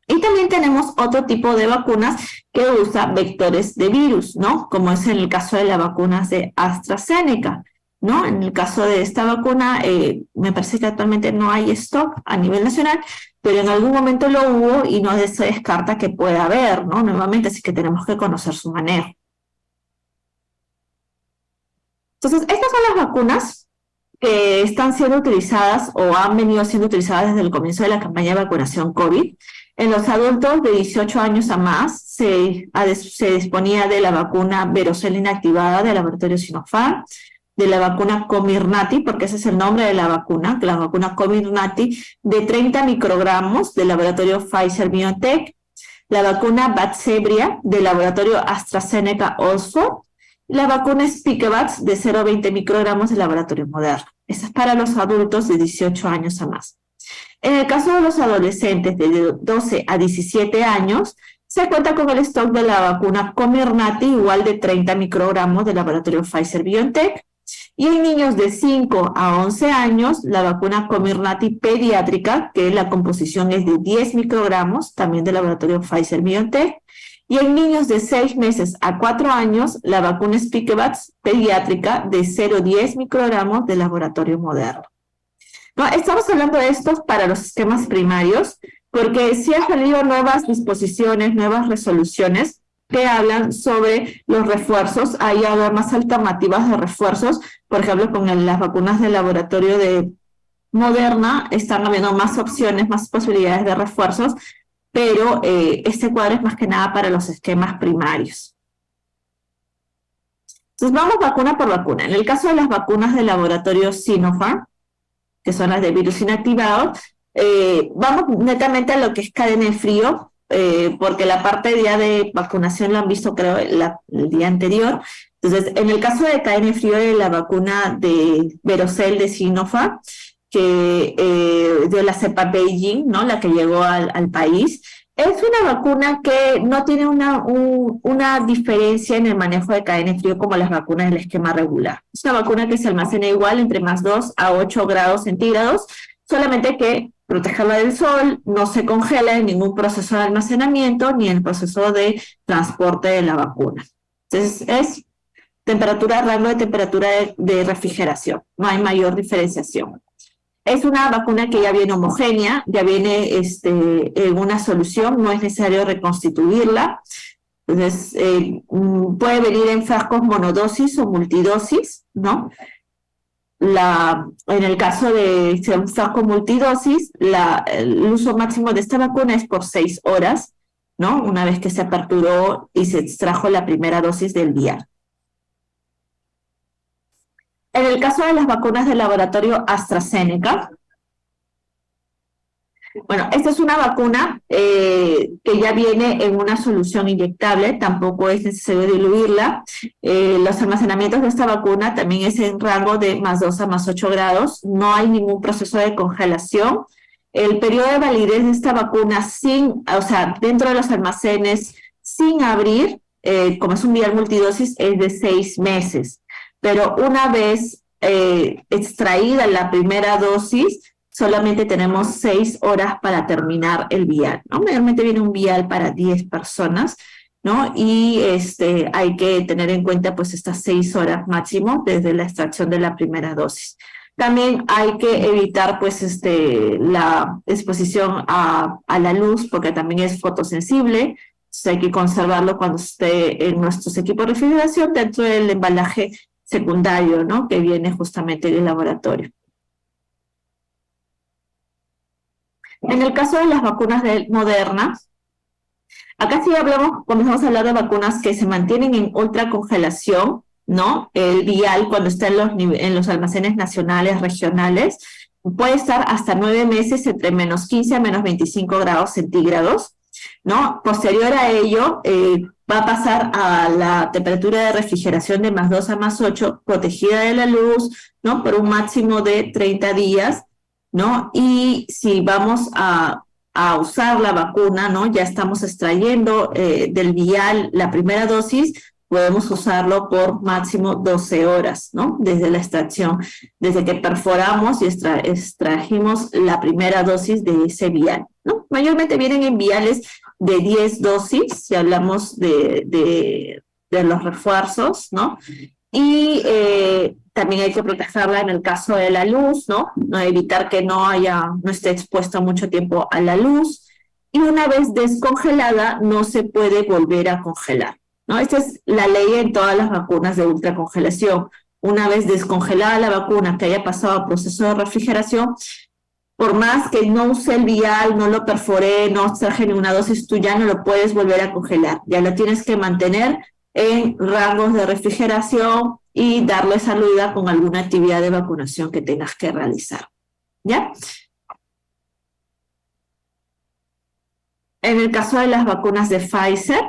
Y también tenemos otro tipo de vacunas que usa vectores de virus, ¿no? Como es en el caso de las vacunas de AstraZeneca, ¿no? En el caso de esta vacuna, me parece que actualmente no hay stock a nivel nacional, pero en algún momento lo hubo y no se descarta que pueda haber, ¿no? Nuevamente, así que tenemos que conocer su manejo. Entonces, estas son las vacunas que están siendo utilizadas o han venido siendo utilizadas desde el comienzo de la campaña de vacunación COVID. En los adultos de 18 años a más se disponía de la vacuna Verocell inactivada del laboratorio Sinopharm, de la vacuna Comirnaty, porque ese es el nombre de la vacuna Comirnaty de 30 microgramos del laboratorio Pfizer-BioNTech, la vacuna Vaxzevria del laboratorio AstraZeneca-Oxford, la vacuna Spikevax de 0,20 microgramos del laboratorio Moderna. Esa es para los adultos de 18 años a más. En el caso de los adolescentes de 12 a 17 años, se cuenta con el stock de la vacuna Comirnaty igual de 30 microgramos del laboratorio Pfizer-BioNTech. Y en niños de 5 a 11 años, la vacuna Comirnaty pediátrica, que la composición es de 10 microgramos, también del laboratorio Pfizer-BioNTech. Y en niños de 6 meses a 4 años, la vacuna Spikevax pediátrica de 0,10 microgramos del laboratorio Moderna. No, estamos hablando de estos para los esquemas primarios, porque sí han salido nuevas disposiciones, nuevas resoluciones que hablan sobre los refuerzos. Hay ahora más alternativas de refuerzos, por ejemplo, con las vacunas del laboratorio de Moderna, están habiendo más opciones, más posibilidades de refuerzos, pero este cuadro es más que nada para los esquemas primarios. Entonces vamos vacuna por vacuna. En el caso de las vacunas del laboratorio Sinopharm, que son las de virus inactivados, vamos netamente a lo que es cadena de frío, porque la parte ya de vacunación lo han visto creo el día anterior. Entonces, en el caso de cadena de frío de la vacuna de Verocell de Sinopharm, que de la cepa Beijing, ¿no? La que llegó al país, es una vacuna que no tiene una diferencia en el manejo de cadena de frío como las vacunas del esquema regular. Es una vacuna que se almacena igual entre más 2 a 8 grados centígrados, solamente que protegerla del sol, no se congela en ningún proceso de almacenamiento ni en el proceso de transporte de la vacuna. Entonces es temperatura, rango de temperatura de refrigeración, no hay mayor diferenciación. Es una vacuna que ya viene homogénea, ya viene en una solución, no es necesario reconstituirla. Entonces, puede venir en frascos monodosis o multidosis, ¿no? En el caso de ser un frasco multidosis, el uso máximo de esta vacuna es por 6 horas, ¿no? Una vez que se aperturó y se extrajo la primera dosis del día. En el caso de las vacunas del laboratorio AstraZeneca, bueno, esta es una vacuna que ya viene en una solución inyectable, tampoco es necesario diluirla. Los almacenamientos de esta vacuna también es en rango de más 2 a más 8 grados, no hay ningún proceso de congelación. El periodo de validez de esta vacuna dentro de los almacenes sin abrir, como es un vial multidosis, es de 6 meses. Pero una vez extraída la primera dosis, solamente tenemos 6 horas para terminar el vial, ¿no? Mayormente viene un vial para 10 personas, ¿no? Y hay que tener en cuenta pues estas 6 horas máximo desde la extracción de la primera dosis. También hay que evitar pues la exposición a la luz porque también es fotosensible. Entonces hay que conservarlo cuando esté en nuestros equipos de refrigeración dentro del embalaje secundario, ¿no? Que viene justamente del laboratorio. En el caso de las vacunas de Moderna, acá sí comenzamos a hablar de vacunas que se mantienen en ultracongelación, ¿no? El vial, cuando está en los almacenes nacionales, regionales, puede estar hasta 9 meses entre -15 a -25 grados centígrados, ¿no? Posterior a ello, va a pasar a la temperatura de refrigeración de +2 a +8, protegida de la luz, ¿no? Por un máximo de 30 días, ¿no? Y si vamos a usar la vacuna, ¿no? Ya estamos extrayendo del vial la primera dosis, podemos usarlo por máximo 12 horas, ¿no? Desde la extracción, desde que perforamos y extrajimos la primera dosis de ese vial, ¿no? Mayormente vienen en viales de 10 dosis, si hablamos de los refuerzos, ¿no? Y también hay que protegerla en el caso de la luz, ¿no? No evitar que no esté expuesto mucho tiempo a la luz. Y una vez descongelada, no se puede volver a congelar, ¿no? Esta es la ley en todas las vacunas de ultracongelación. Una vez descongelada la vacuna que haya pasado a proceso de refrigeración, por más que no use el vial, no lo perforé, no extraje ninguna dosis, tú ya no lo puedes volver a congelar. Ya lo tienes que mantener en rangos de refrigeración y darle salida con alguna actividad de vacunación que tengas que realizar, ¿ya? En el caso de las vacunas de Pfizer,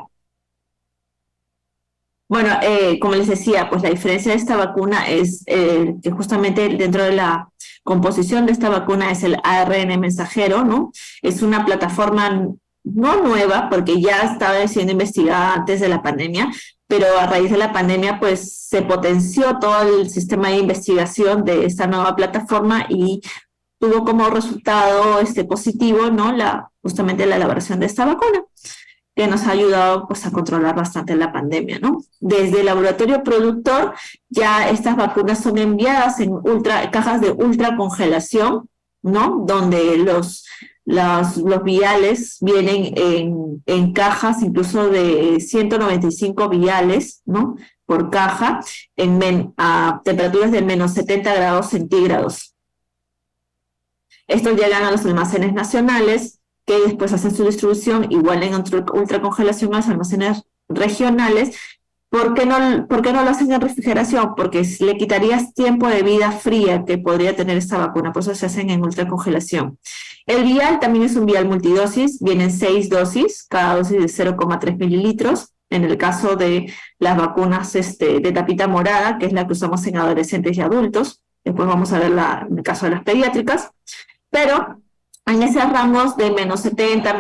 bueno, como les decía, pues la diferencia de esta vacuna es que justamente dentro de la composición de esta vacuna es el ARN mensajero, ¿no? Es una plataforma no nueva, porque ya estaba siendo investigada antes de la pandemia, pero a raíz de la pandemia, pues se potenció todo el sistema de investigación de esta nueva plataforma y tuvo como resultado positivo, ¿no? Justamente la elaboración de esta vacuna, que nos ha ayudado pues a controlar bastante la pandemia, ¿no? Desde el laboratorio productor ya estas vacunas son enviadas en cajas de ultracongelación, ¿no? Donde los viales vienen en cajas incluso de 195 viales, ¿no? Por caja, a temperaturas de -70 grados centígrados. Estos llegan a los almacenes nacionales, que después hacen su distribución igual en ultracongelación a los almacenes regionales. ¿Por qué no lo hacen en refrigeración? Porque le quitarías tiempo de vida fría que podría tener esta vacuna, por eso se hacen en ultracongelación. El vial también es un vial multidosis, vienen 6 dosis, cada dosis de 0,3 mililitros. En el caso de las vacunas de tapita morada, que es la que usamos en adolescentes y adultos, después vamos a ver en el caso de las pediátricas, pero en esos rangos de -70,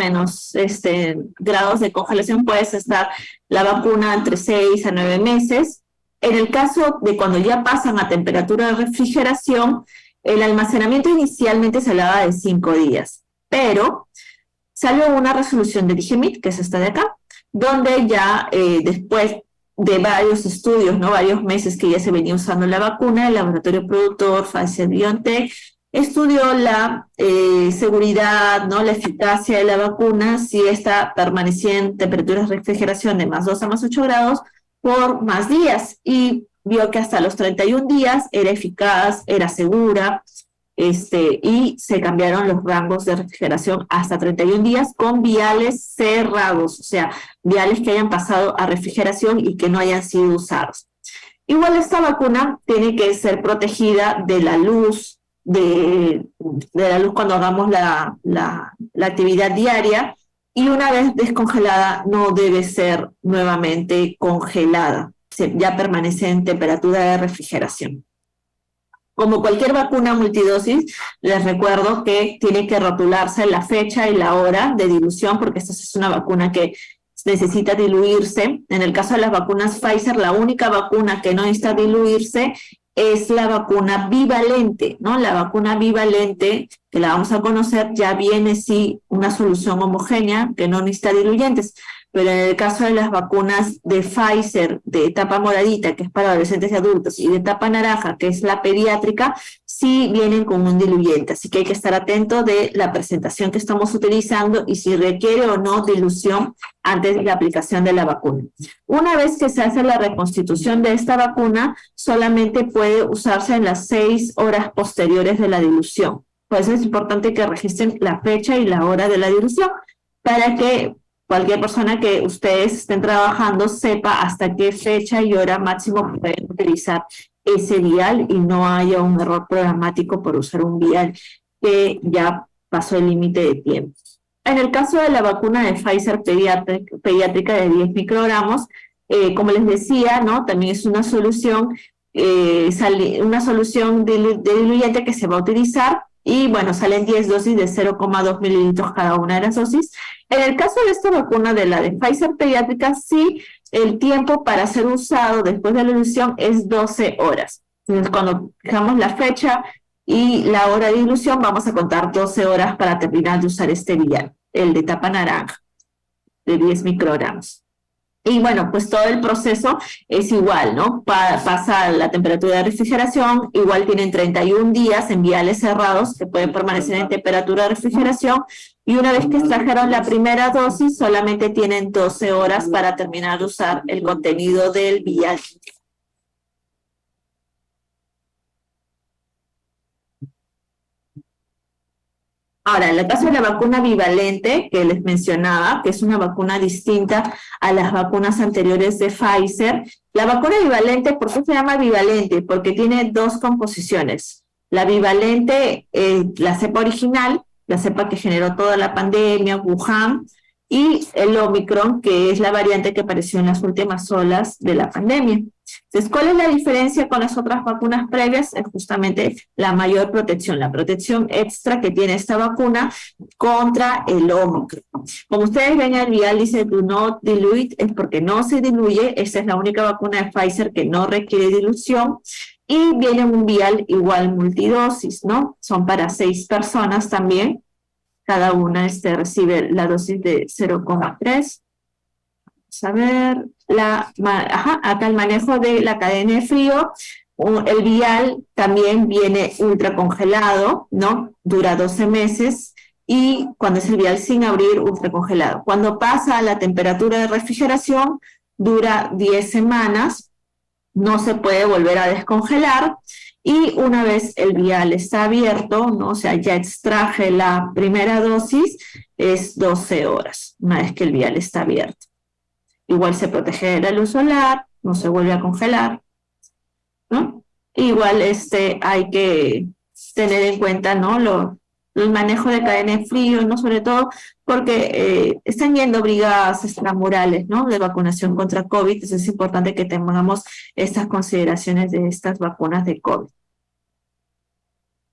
grados de congelación puedes estar la vacuna entre 6 a 9 meses. En el caso de cuando ya pasan a temperatura de refrigeración, el almacenamiento inicialmente se hablaba de 5 días, pero salió una resolución de DIGEMIT, que es esta de acá, donde ya después de varios estudios, ¿no? Varios meses que ya se venía usando la vacuna, el laboratorio productor Pfizer-BioNTech estudió la seguridad, ¿no? La eficacia de la vacuna, si esta permanecía en temperaturas de refrigeración de +2 a +8 grados por más días, y vio que hasta los 31 días era eficaz, era segura, y se cambiaron los rangos de refrigeración hasta 31 días con viales cerrados, o sea, viales que hayan pasado a refrigeración y que no hayan sido usados. Igual esta vacuna tiene que ser protegida de la luz, de la luz cuando hagamos la actividad diaria, y una vez descongelada no debe ser nuevamente congelada, ya permanece en temperatura de refrigeración. Como cualquier vacuna multidosis, les recuerdo que tiene que rotularse la fecha y la hora de dilución, porque esta es una vacuna que necesita diluirse. En el caso de las vacunas Pfizer, la única vacuna que no necesita diluirse es la vacuna bivalente, ¿no? La vacuna bivalente, que la vamos a conocer, ya viene sí una solución homogénea que no necesita diluyentes, pero en el caso de las vacunas de Pfizer, de etapa moradita, que es para adolescentes y adultos, y de etapa naranja, que es la pediátrica, sí vienen con un diluyente, así que hay que estar atento de la presentación que estamos utilizando y si requiere o no dilución antes de la aplicación de la vacuna. Una vez que se hace la reconstitución de esta vacuna, solamente puede usarse en las 6 horas posteriores de la dilución. Por eso es importante que registren la fecha y la hora de la dilución para que cualquier persona que ustedes estén trabajando sepa hasta qué fecha y hora máximo pueden utilizar ese vial y no haya un error programático por usar un vial que ya pasó el límite de tiempo. En el caso de la vacuna de Pfizer pediátrica de 10 microgramos, como les decía, ¿no? También es una solución diluyente que se va a utilizar y bueno, salen 10 dosis de 0,2 mililitros cada una de las dosis. En el caso de esta vacuna de la de Pfizer pediátrica, sí, el tiempo para ser usado después de la dilución es 12 horas. Entonces, cuando fijamos la fecha y la hora de dilución, vamos a contar 12 horas para terminar de usar este vial, el de tapa naranja, de 10 microgramos. Y bueno, pues todo el proceso es igual, ¿no? Pasa la temperatura de refrigeración, igual tienen 31 días en viales cerrados que pueden permanecer en temperatura de refrigeración y una vez que extrajeron la primera dosis solamente tienen 12 horas para terminar de usar el contenido del vial. Ahora, en el caso de la vacuna bivalente que les mencionaba, que es una vacuna distinta a las vacunas anteriores de Pfizer, la vacuna bivalente, ¿por qué se llama bivalente? Porque tiene dos composiciones. La bivalente, la cepa original, la cepa que generó toda la pandemia, Wuhan, y el Omicron, que es la variante que apareció en las últimas olas de la pandemia. Entonces, ¿cuál es la diferencia con las otras vacunas previas? Es justamente la mayor protección, la protección extra que tiene esta vacuna contra el Omicron. Como ustedes ven, el vial dice do not dilute, es porque no se diluye. Esta es la única vacuna de Pfizer que no requiere dilución. Y viene un vial igual multidosis, ¿no? Son para 6 personas también. Cada una recibe la dosis de 0,3. Vamos a ver, acá el manejo de la cadena de frío. El vial también viene ultra congelado, ¿no? Dura 12 meses y cuando es el vial sin abrir, ultra congelado. Cuando pasa a la temperatura de refrigeración, dura 10 semanas, no se puede volver a descongelar. Y una vez el vial está abierto, ¿no? O sea, ya extraje la primera dosis, es 12 horas, una vez que el vial está abierto. Igual se protege de la luz solar, no se vuelve a congelar, ¿no? Igual hay que tener en cuenta, ¿no? El manejo de cadena de frío, ¿no? Sobre todo porque están yendo brigadas extramurales, ¿no? De vacunación contra COVID, entonces es importante que tengamos estas consideraciones de estas vacunas de COVID.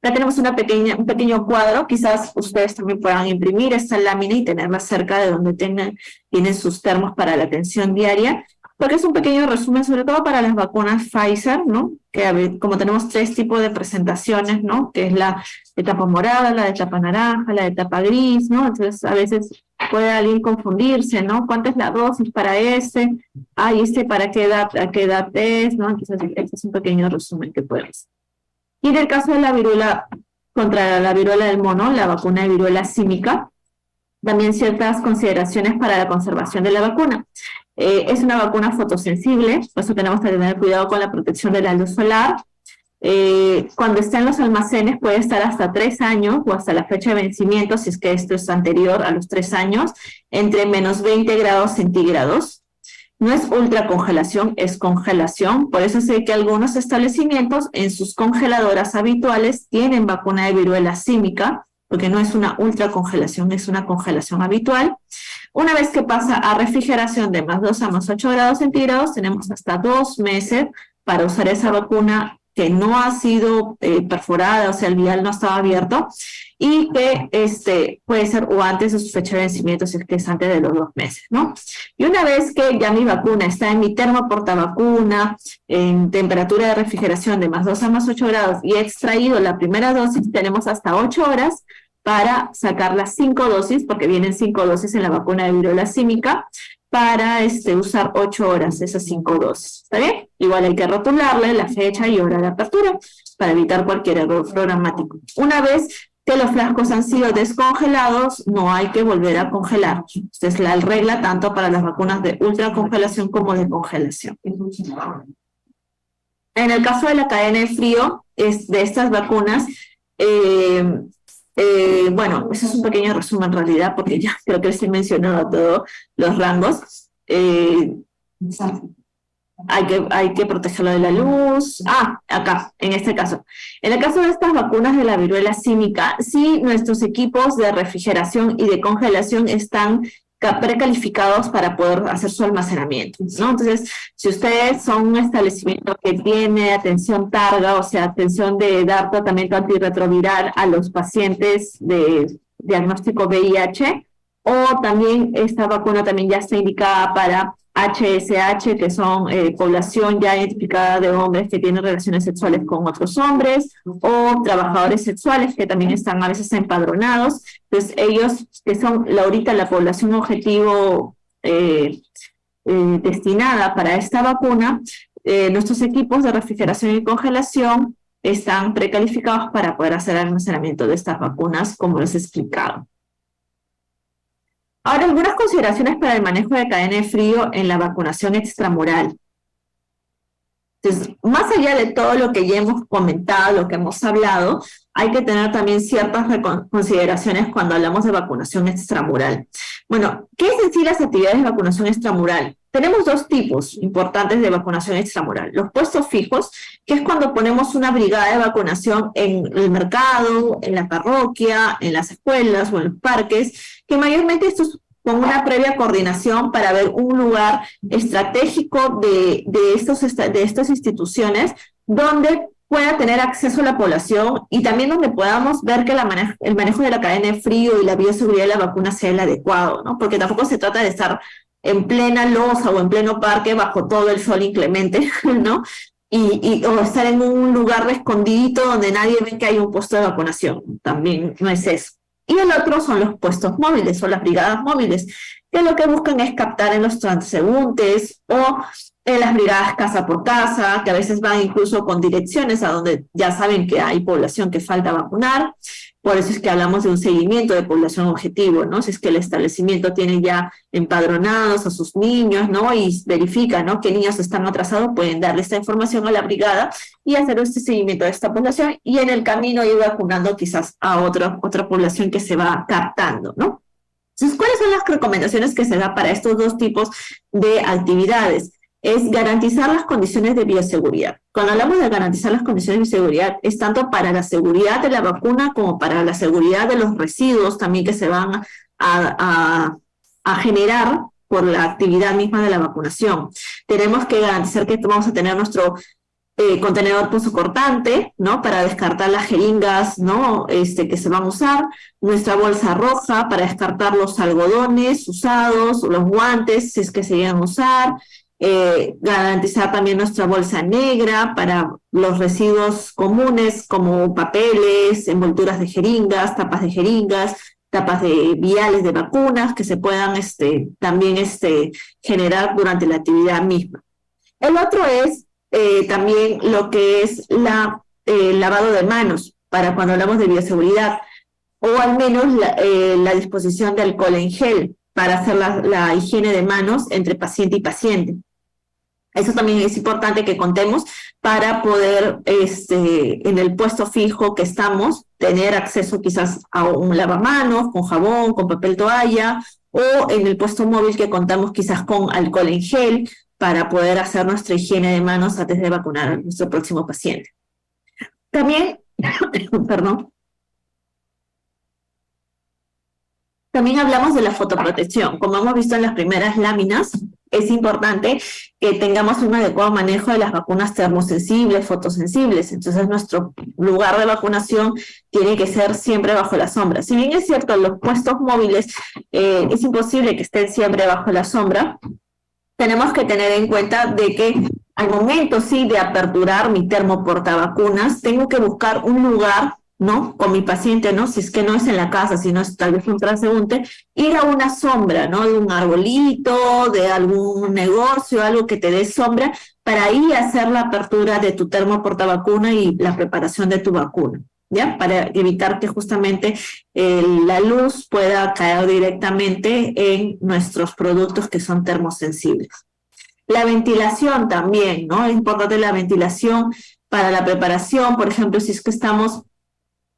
Acá tenemos un pequeño cuadro, quizás ustedes también puedan imprimir esta lámina y tenerla cerca de donde tienen sus termos para la atención diaria, porque es un pequeño resumen, sobre todo para las vacunas Pfizer, ¿no? Que como tenemos 3 tipos de presentaciones, ¿no? Que es la de etapa morada, la de etapa naranja, la de etapa gris, ¿no? Entonces a veces puede alguien confundirse, ¿no? ¿Cuánta es la dosis para este? ¿Y para qué edad es? ¿No? Entonces este es un pequeño resumen que podemos. Y en el caso de la viruela, contra la viruela del mono, la vacuna de viruela símica, también ciertas consideraciones para la conservación de la vacuna. Es una vacuna fotosensible, por eso tenemos que tener cuidado con la protección de la luz solar. Cuando está en los almacenes puede estar hasta 3 años o hasta la fecha de vencimiento, si es que esto es anterior a los 3 años, entre menos 20 grados centígrados. No es ultracongelación, es congelación. Por eso sé que algunos establecimientos en sus congeladoras habituales tienen vacuna de viruela símica, porque no es una ultracongelación, es una congelación habitual. Una vez que pasa a refrigeración de +2 a +8 grados centígrados, tenemos hasta 2 meses para usar esa vacuna que no ha sido perforada, o sea, el vial no estaba abierto, y que puede ser o antes de su fecha de vencimiento, si es que es antes de los 2 meses, ¿no? Y una vez que ya mi vacuna está en mi termo portavacuna, en temperatura de refrigeración de +2 a +8 grados, y he extraído la primera dosis, tenemos hasta 8 horas para sacar las 5 dosis, porque vienen 5 dosis en la vacuna de viruela símica, para usar 8 horas esas 5 dosis, ¿está bien? Igual hay que rotularle la fecha y hora de apertura para evitar cualquier error programático. Una vez que los frascos han sido descongelados, no hay que volver a congelar. Esta es la regla tanto para las vacunas de ultracongelación como de congelación. En el caso de la cadena de frío de estas vacunas, Bueno, ese es un pequeño resumen en realidad, porque ya creo que les he mencionado todos los rangos. Hay que protegerlo de la luz. Acá, en este caso. En el caso de estas vacunas de la viruela símica, sí, nuestros equipos de refrigeración y de congelación están precalificados para poder hacer su almacenamiento, ¿no? Entonces, si ustedes son un establecimiento que tiene atención targa, o sea, atención de dar tratamiento antirretroviral a los pacientes de diagnóstico VIH, o también esta vacuna también ya está indicada para HSH, que son población ya identificada de hombres que tienen relaciones sexuales con otros hombres, o trabajadores sexuales que también están a veces empadronados. Entonces, ellos que son ahorita la población objetivo destinada para esta vacuna, nuestros equipos de refrigeración y congelación están precalificados para poder hacer el almacenamiento de estas vacunas, como les he explicado. Ahora, algunas consideraciones para el manejo de cadena de frío en la vacunación extramural. Entonces, más allá de todo lo que ya hemos comentado, lo que hemos hablado, hay que tener también ciertas consideraciones cuando hablamos de vacunación extramural. Bueno, ¿qué es en sí las actividades de vacunación extramural? Tenemos dos tipos importantes de vacunación extramural. Los puestos fijos, que es cuando ponemos una brigada de vacunación en el mercado, en la parroquia, en las escuelas o en los parques, que mayormente esto es con una previa coordinación para ver un lugar estratégico de estas instituciones donde pueda tener acceso a la población y también donde podamos ver que el manejo de la cadena de frío y la bioseguridad de la vacuna sea el adecuado, ¿no? Porque tampoco se trata de estar en plena loza o en pleno parque bajo todo el sol inclemente, ¿no? O estar en un lugar escondidito donde nadie ve que hay un puesto de vacunación. También no es eso. Y el otro son los puestos móviles o las brigadas móviles, que lo que buscan es captar en los transeúntes o en las brigadas casa por casa, que a veces van incluso con direcciones a donde ya saben que hay población que falta vacunar. Por eso es que hablamos de un seguimiento de población objetivo, ¿no? Si es que el establecimiento tiene ya empadronados a sus niños, ¿no? Y verifica, ¿no? Qué niños están atrasados, pueden darle esta información a la brigada y hacer este seguimiento de esta población y en el camino ir vacunando quizás a otra población que se va captando, ¿no? Entonces, ¿cuáles son las recomendaciones que se da para estos dos tipos de actividades? Es garantizar las condiciones de bioseguridad. Cuando hablamos de garantizar las condiciones de bioseguridad, es tanto para la seguridad de la vacuna como para la seguridad de los residuos también que se van a generar por la actividad misma de la vacunación. Tenemos que garantizar que vamos a tener nuestro contenedor punzocortante, ¿no? Para descartar las jeringas, ¿no? Que se van a usar, nuestra bolsa roja para descartar los algodones usados, los guantes, si es que se llegan a usar, garantizar también nuestra bolsa negra para los residuos comunes como papeles, envolturas de jeringas, tapas de viales de vacunas que se puedan también generar durante la actividad misma. El otro es también lo que es el lavado de manos para cuando hablamos de bioseguridad, o al menos la disposición de alcohol en gel para hacer la higiene de manos entre paciente y paciente. Eso también es importante que contemos para poder, en el puesto fijo que estamos, tener acceso quizás a un lavamanos, con jabón, con papel toalla, o en el puesto móvil que contamos quizás con alcohol en gel para poder hacer nuestra higiene de manos antes de vacunar a nuestro próximo paciente. También, perdón, también hablamos de la fotoprotección. Como hemos visto en las primeras láminas, es importante que tengamos un adecuado manejo de las vacunas termosensibles, fotosensibles. Entonces, nuestro lugar de vacunación tiene que ser siempre bajo la sombra. Si bien es cierto, los puestos móviles es imposible que estén siempre bajo la sombra, tenemos que tener en cuenta de que al momento, sí, de aperturar mi termoportavacunas, tengo que buscar un lugar, ¿no? Con mi paciente, ¿no? Si es que no es en la casa, sino es tal vez un transeúnte, ir a una sombra, ¿no? De un arbolito, de algún negocio, algo que te dé sombra, para ahí hacer la apertura de tu termoportavacuna y la preparación de tu vacuna, ¿ya? Para evitar que justamente la luz pueda caer directamente en nuestros productos que son termosensibles. La ventilación también, ¿no? Es importante la ventilación para la preparación, por ejemplo, si es que estamos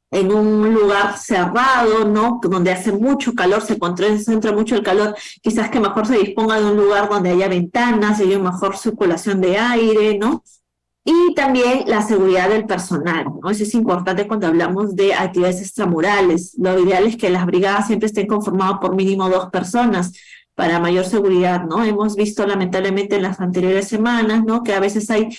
en un lugar cerrado, ¿no? Donde hace mucho calor, se concentra mucho el calor, quizás que mejor se disponga de un lugar donde haya ventanas, haya mejor circulación de aire, ¿no? Y también la seguridad del personal, ¿no? Eso es importante cuando hablamos de actividades extramurales. Lo ideal es que las brigadas siempre estén conformadas por mínimo 2 personas para mayor seguridad, ¿no? Hemos visto lamentablemente en las anteriores semanas, ¿no? Que a veces hay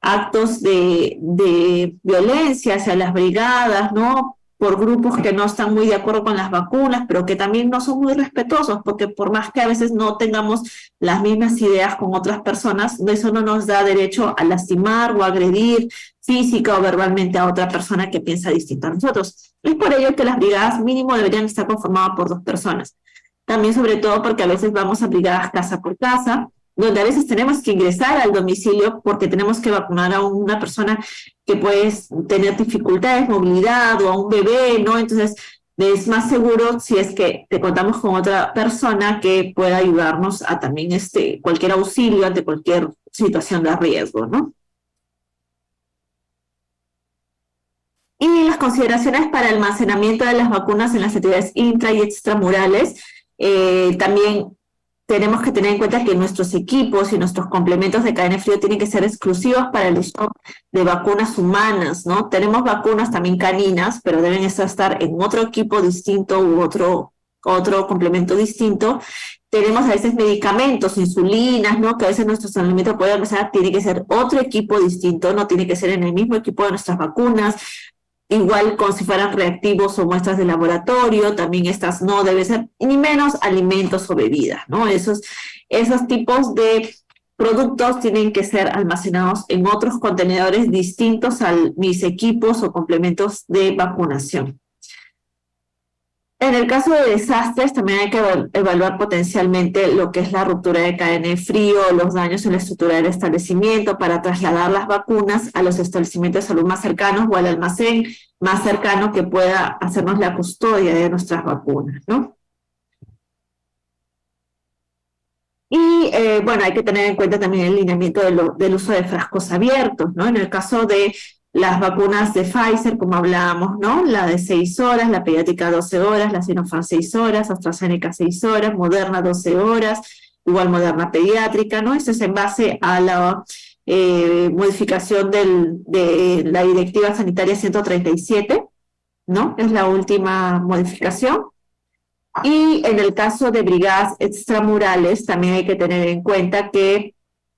actos de violencia hacia las brigadas, ¿no? Por grupos que no están muy de acuerdo con las vacunas, pero que también no son muy respetuosos, porque por más que a veces no tengamos las mismas ideas con otras personas, eso no nos da derecho a lastimar o agredir física o verbalmente a otra persona que piensa distinto a nosotros. Es por ello que las brigadas mínimo deberían estar conformadas por 2 personas. También sobre todo porque a veces vamos a brigadas casa por casa, donde a veces tenemos que ingresar al domicilio porque tenemos que vacunar a una persona que puede tener dificultades, movilidad o a un bebé, ¿no? Entonces, es más seguro si es que te contamos con otra persona que pueda ayudarnos a también cualquier auxilio ante cualquier situación de riesgo, ¿no? Y las consideraciones para el almacenamiento de las vacunas en las actividades intra y extramurales, también tenemos que tener en cuenta que nuestros equipos y nuestros complementos de cadena de frío tienen que ser exclusivos para el uso de vacunas humanas, ¿no? Tenemos vacunas también caninas, pero deben estar en otro equipo distinto u otro complemento distinto. Tenemos a veces medicamentos, insulinas, ¿no? Que a veces nuestro alimentos puede empezar, tiene que ser otro equipo distinto, no tiene que ser en el mismo equipo de nuestras vacunas. Igual como si fueran reactivos o muestras de laboratorio, también estas no deben ser, ni menos alimentos o bebidas, ¿no? Esos tipos de productos tienen que ser almacenados en otros contenedores distintos a mis equipos o complementos de vacunación. En el caso de desastres, también hay que evaluar potencialmente lo que es la ruptura de cadena de frío, los daños en la estructura del establecimiento para trasladar las vacunas a los establecimientos de salud más cercanos o al almacén más cercano que pueda hacernos la custodia de nuestras vacunas, ¿no? Y bueno, hay que tener en cuenta también el lineamiento del uso de frascos abiertos, ¿no? En el caso de las vacunas de Pfizer, como hablábamos, ¿no? La de 6 horas, la pediátrica 12 horas, la Sinopharm 6 horas, AstraZeneca 6 horas, Moderna 12 horas, igual Moderna pediátrica, ¿no? Esto es en base a la modificación de la Directiva Sanitaria 137, ¿no? Es la última modificación. Y en el caso de brigadas extramurales, también hay que tener en cuenta que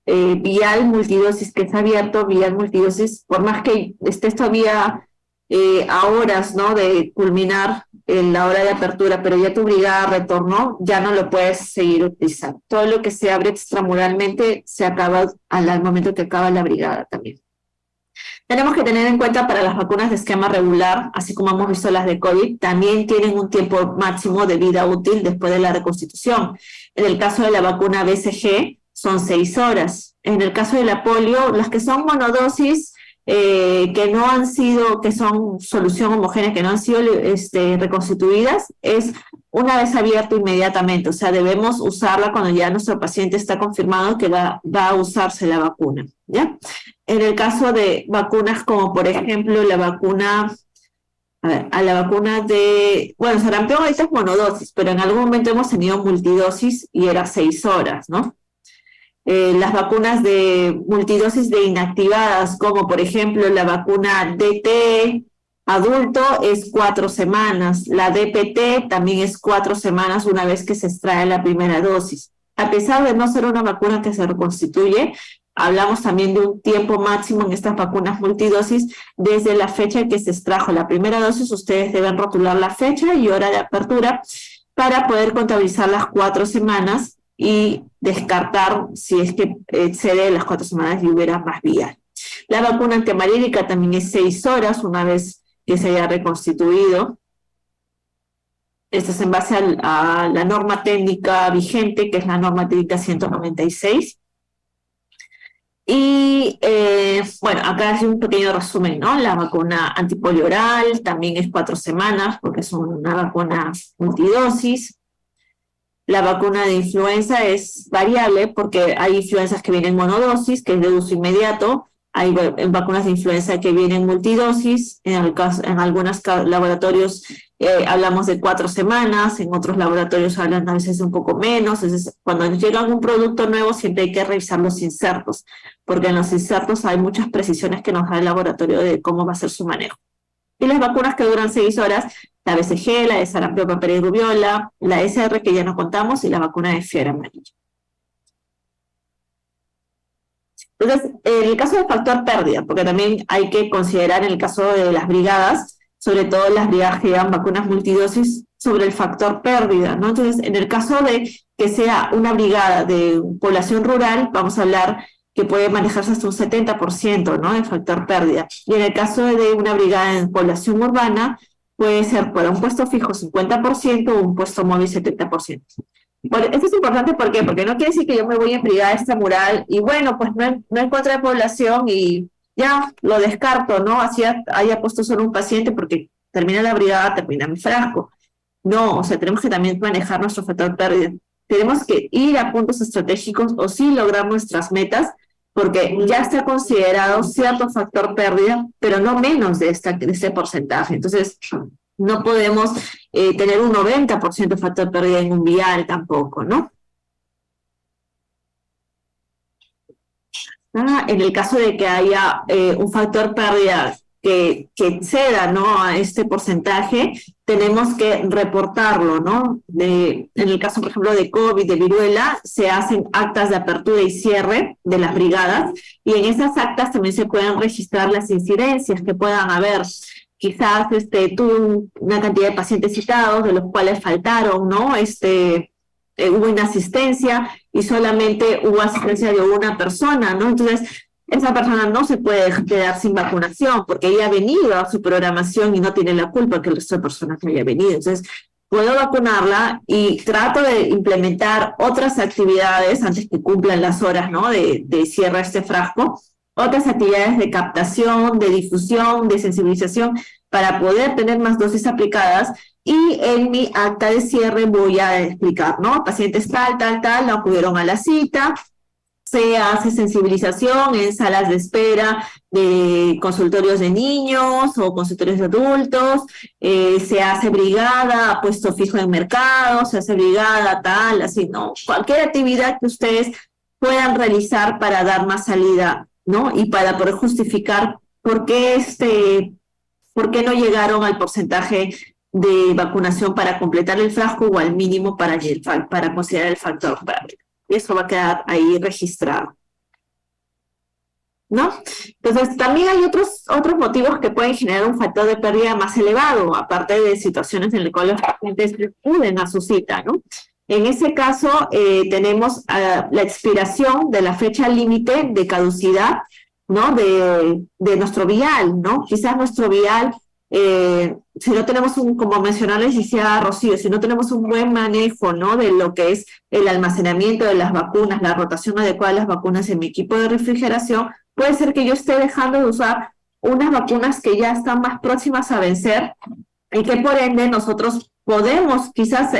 vial multidosis que es abierto, vial multidosis, por más que estés todavía a horas, ¿no? De culminar la hora de apertura, pero ya tu brigada retornó, ya no lo puedes seguir utilizando. Todo lo que se abre extramuralmente se acaba al momento que acaba la brigada también. Tenemos que tener en cuenta para las vacunas de esquema regular, así como hemos visto las de COVID, también tienen un tiempo máximo de vida útil después de la reconstitución. En el caso de la vacuna BCG son 6 horas. En el caso de la polio, las que son monodosis, que no han sido, que son solución homogénea, que no han sido reconstituidas, es una vez abierto inmediatamente. O sea, debemos usarla cuando ya nuestro paciente está confirmado que va a usarse la vacuna, ¿ya? En el caso de vacunas como por ejemplo la vacuna, a la vacuna de, bueno, sarampión ahorita es monodosis, pero en algún momento hemos tenido multidosis y era 6 horas, ¿no? Las vacunas de multidosis de inactivadas, como por ejemplo la vacuna DT adulto es 4 semanas, la DPT también es 4 semanas una vez que se extrae la primera dosis. A pesar de no ser una vacuna que se reconstituye, hablamos también de un tiempo máximo en estas vacunas multidosis desde la fecha en que se extrajo la primera dosis. Ustedes deben rotular la fecha y hora de apertura para poder contabilizar las 4 semanas y descartar si es que excede las 4 semanas y hubiera más vial. La vacuna antiamarílica también es 6 horas una vez que se haya reconstituido. Esto es en base a la norma técnica vigente, que es la norma técnica 196. Y bueno, acá es un pequeño resumen, ¿no? La vacuna antipolio oral también es 4 semanas, porque es una vacuna multidosis. La vacuna de influenza es variable, porque hay influencias que vienen monodosis, que es de uso inmediato, Hay vacunas de influenza que vienen multidosis, en algunos laboratorios hablamos de 4 semanas, en otros laboratorios hablan a veces un poco menos. Entonces, cuando llega un producto nuevo siempre hay que revisar los insertos, porque en los insertos hay muchas precisiones que nos da el laboratorio de cómo va a ser su manejo. Y las vacunas que duran 6 horas, la BCG, la de sarampión, papera y rubiola, la SR que ya no contamos y la vacuna de fiebre amarilla. Entonces, en el caso del factor pérdida, porque también hay que considerar en el caso de las brigadas, sobre todo las brigadas que llevan vacunas multidosis, sobre el factor pérdida, ¿no? Entonces, en el caso de que sea una brigada de población rural, vamos a hablar que puede manejarse hasta un 70%, ¿no?, de factor pérdida. Y en el caso de una brigada en población urbana, puede ser para un puesto fijo 50% o un puesto móvil 70%. Bueno, esto es importante, ¿por qué? Porque no quiere decir que yo me voy en brigada extramural y bueno, pues no encuentro población y ya lo descarto, ¿no? Así haya puesto solo un paciente porque termina la brigada, termina mi frasco. No, o sea, tenemos que también manejar nuestro factor pérdida. Tenemos que ir a puntos estratégicos o sí lograr nuestras metas, porque ya está considerado cierto factor pérdida, pero no menos de este porcentaje. Entonces, no podemos tener un 90% de factor pérdida en un vial tampoco, ¿no? En el caso de que haya un factor pérdida que exceda, ¿no?, a este porcentaje, tenemos que reportarlo, ¿no? En el caso, por ejemplo, de COVID, de viruela, se hacen actas de apertura y cierre de las brigadas, y en esas actas también se pueden registrar las incidencias que puedan haber. Quizás tuve una cantidad de pacientes citados, de los cuales faltaron, ¿no? Hubo inasistencia y solamente hubo asistencia de una persona, ¿no? Entonces, esa persona no se puede quedar sin vacunación porque ella ha venido a su programación y no tiene la culpa que el resto de personas no haya venido. Entonces, puedo vacunarla y trato de implementar otras actividades antes que cumplan las horas, ¿no?, de cierre a este frasco, otras actividades de captación, de difusión, de sensibilización, para poder tener más dosis aplicadas. Y en mi acta de cierre voy a explicar, ¿no? Pacientes tal, no acudieron a la cita, se hace sensibilización en salas de espera de consultorios de niños o consultorios de adultos, se hace brigada, puesto fijo en mercado, se hace brigada tal, así, ¿no? Cualquier actividad que ustedes puedan realizar para dar más salida, ¿no? Y para poder justificar por qué no llegaron al porcentaje de vacunación para completar el frasco o al mínimo para considerar el factor pérdida. Eso va a quedar ahí registrado, ¿no? Entonces, también hay otros motivos que pueden generar un factor de pérdida más elevado, aparte de situaciones en las cuales los pacientes acuden a su cita, ¿no? En ese caso, tenemos la expiración de la fecha límite de caducidad, ¿no?, de nuestro vial, ¿no? Quizás nuestro vial, si no tenemos como mencionó la licenciada Rocío, si no tenemos un buen manejo, ¿no?, de lo que es el almacenamiento de las vacunas, la rotación adecuada de las vacunas en mi equipo de refrigeración, puede ser que yo esté dejando de usar unas vacunas que ya están más próximas a vencer y que por ende nosotros podemos quizás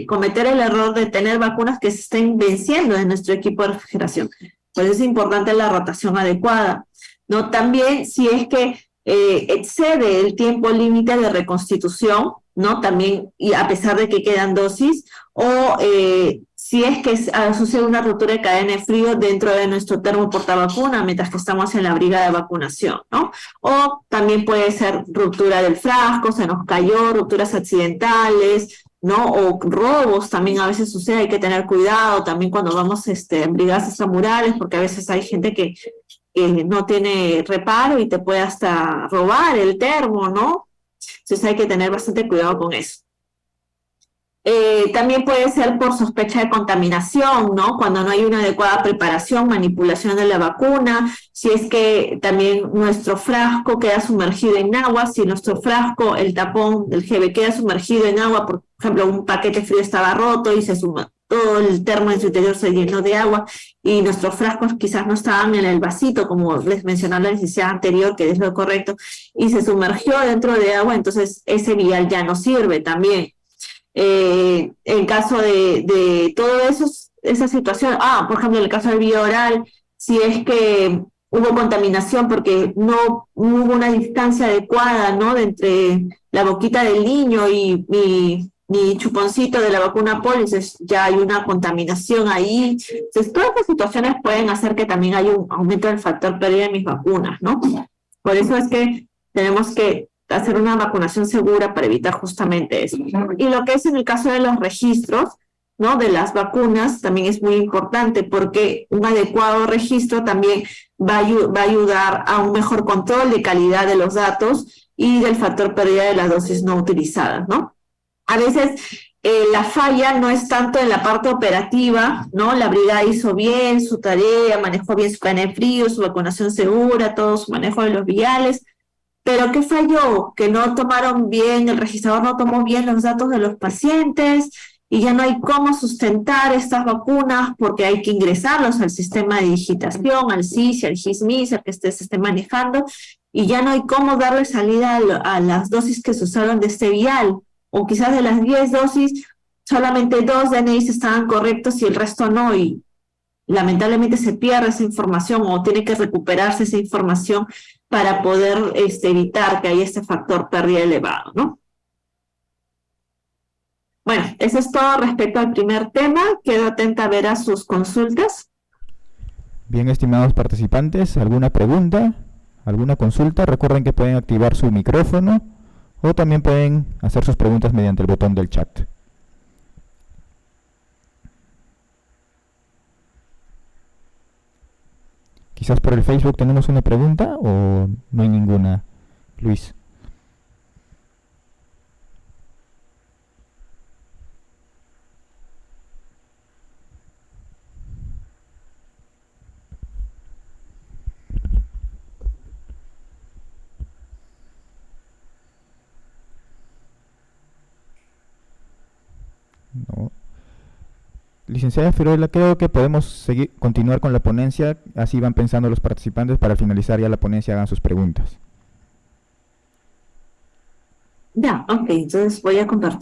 cometer el error de tener vacunas que se estén venciendo en nuestro equipo de refrigeración. Por eso es importante la rotación adecuada, ¿no? También si es que excede el tiempo límite de reconstitución, ¿no? También, y a pesar de que quedan dosis, o si es que sucede una ruptura de cadena de frío dentro de nuestro termo portavacuna mientras que estamos en la brigada de vacunación, ¿no? O también puede ser ruptura del frasco, se nos cayó, rupturas accidentales, ¿no? O robos también a veces sucede, hay que tener cuidado también cuando vamos en brigadas extramurales, porque a veces hay gente que no tiene reparo y te puede hasta robar el termo, ¿no? Entonces hay que tener bastante cuidado con eso. También puede ser por sospecha de contaminación, ¿no? Cuando no hay una adecuada preparación, manipulación de la vacuna, si es que también nuestro frasco queda sumergido en agua, si nuestro frasco, el tapón del GB queda sumergido en agua, por ejemplo, un paquete frío estaba roto y todo el termo en su interior se llenó de agua y nuestros frascos quizás no estaban en el vasito, como les mencionó la licenciada anterior, que es lo correcto, y se sumergió dentro de agua, entonces ese vial ya no sirve también. En caso de todo eso, esa situación, por ejemplo, en el caso del vía oral, si es que hubo contaminación porque no hubo una distancia adecuada, ¿no? De entre la boquita del niño y mi chuponcito de la vacuna polio, entonces ya hay una contaminación ahí. Entonces, todas estas situaciones pueden hacer que también haya un aumento del factor pérdida de mis vacunas, ¿no? Por eso es que tenemos que hacer una vacunación segura para evitar justamente eso. Y lo que es en el caso de los registros, ¿no? De las vacunas también es muy importante porque un adecuado registro también va a ayudar a un mejor control de calidad de los datos y del factor pérdida de las dosis no utilizadas, ¿no? A veces la falla no es tanto en la parte operativa, ¿no? La brigada hizo bien su tarea, manejó bien su cadena de frío, su vacunación segura, todo su manejo de los viales, pero ¿qué falló? Que no tomaron bien, el registrador no tomó bien los datos de los pacientes y ya no hay cómo sustentar estas vacunas porque hay que ingresarlos al sistema de digitación, al SIS, al GIS-MIS, al que se esté manejando, y ya no hay cómo darle salida a las dosis que se usaron de este vial, o quizás de las 10 dosis, solamente 2 DNIs estaban correctos y el resto no, y lamentablemente se pierde esa información o tiene que recuperarse esa información para poder evitar que haya este factor pérdida elevado, ¿no? Bueno, eso es todo respecto al primer tema. Quedo atenta a ver a sus consultas. Bien, estimados participantes, ¿alguna pregunta? ¿Alguna consulta? Recuerden que pueden activar su micrófono o también pueden hacer sus preguntas mediante el botón del chat. Quizás por el Facebook tenemos una pregunta o no hay ninguna, Luis. No. Licenciada Fiorella, creo que podemos continuar con la ponencia, así van pensando los participantes para finalizar ya la ponencia, hagan sus preguntas. Ya, ok, entonces voy a compartir.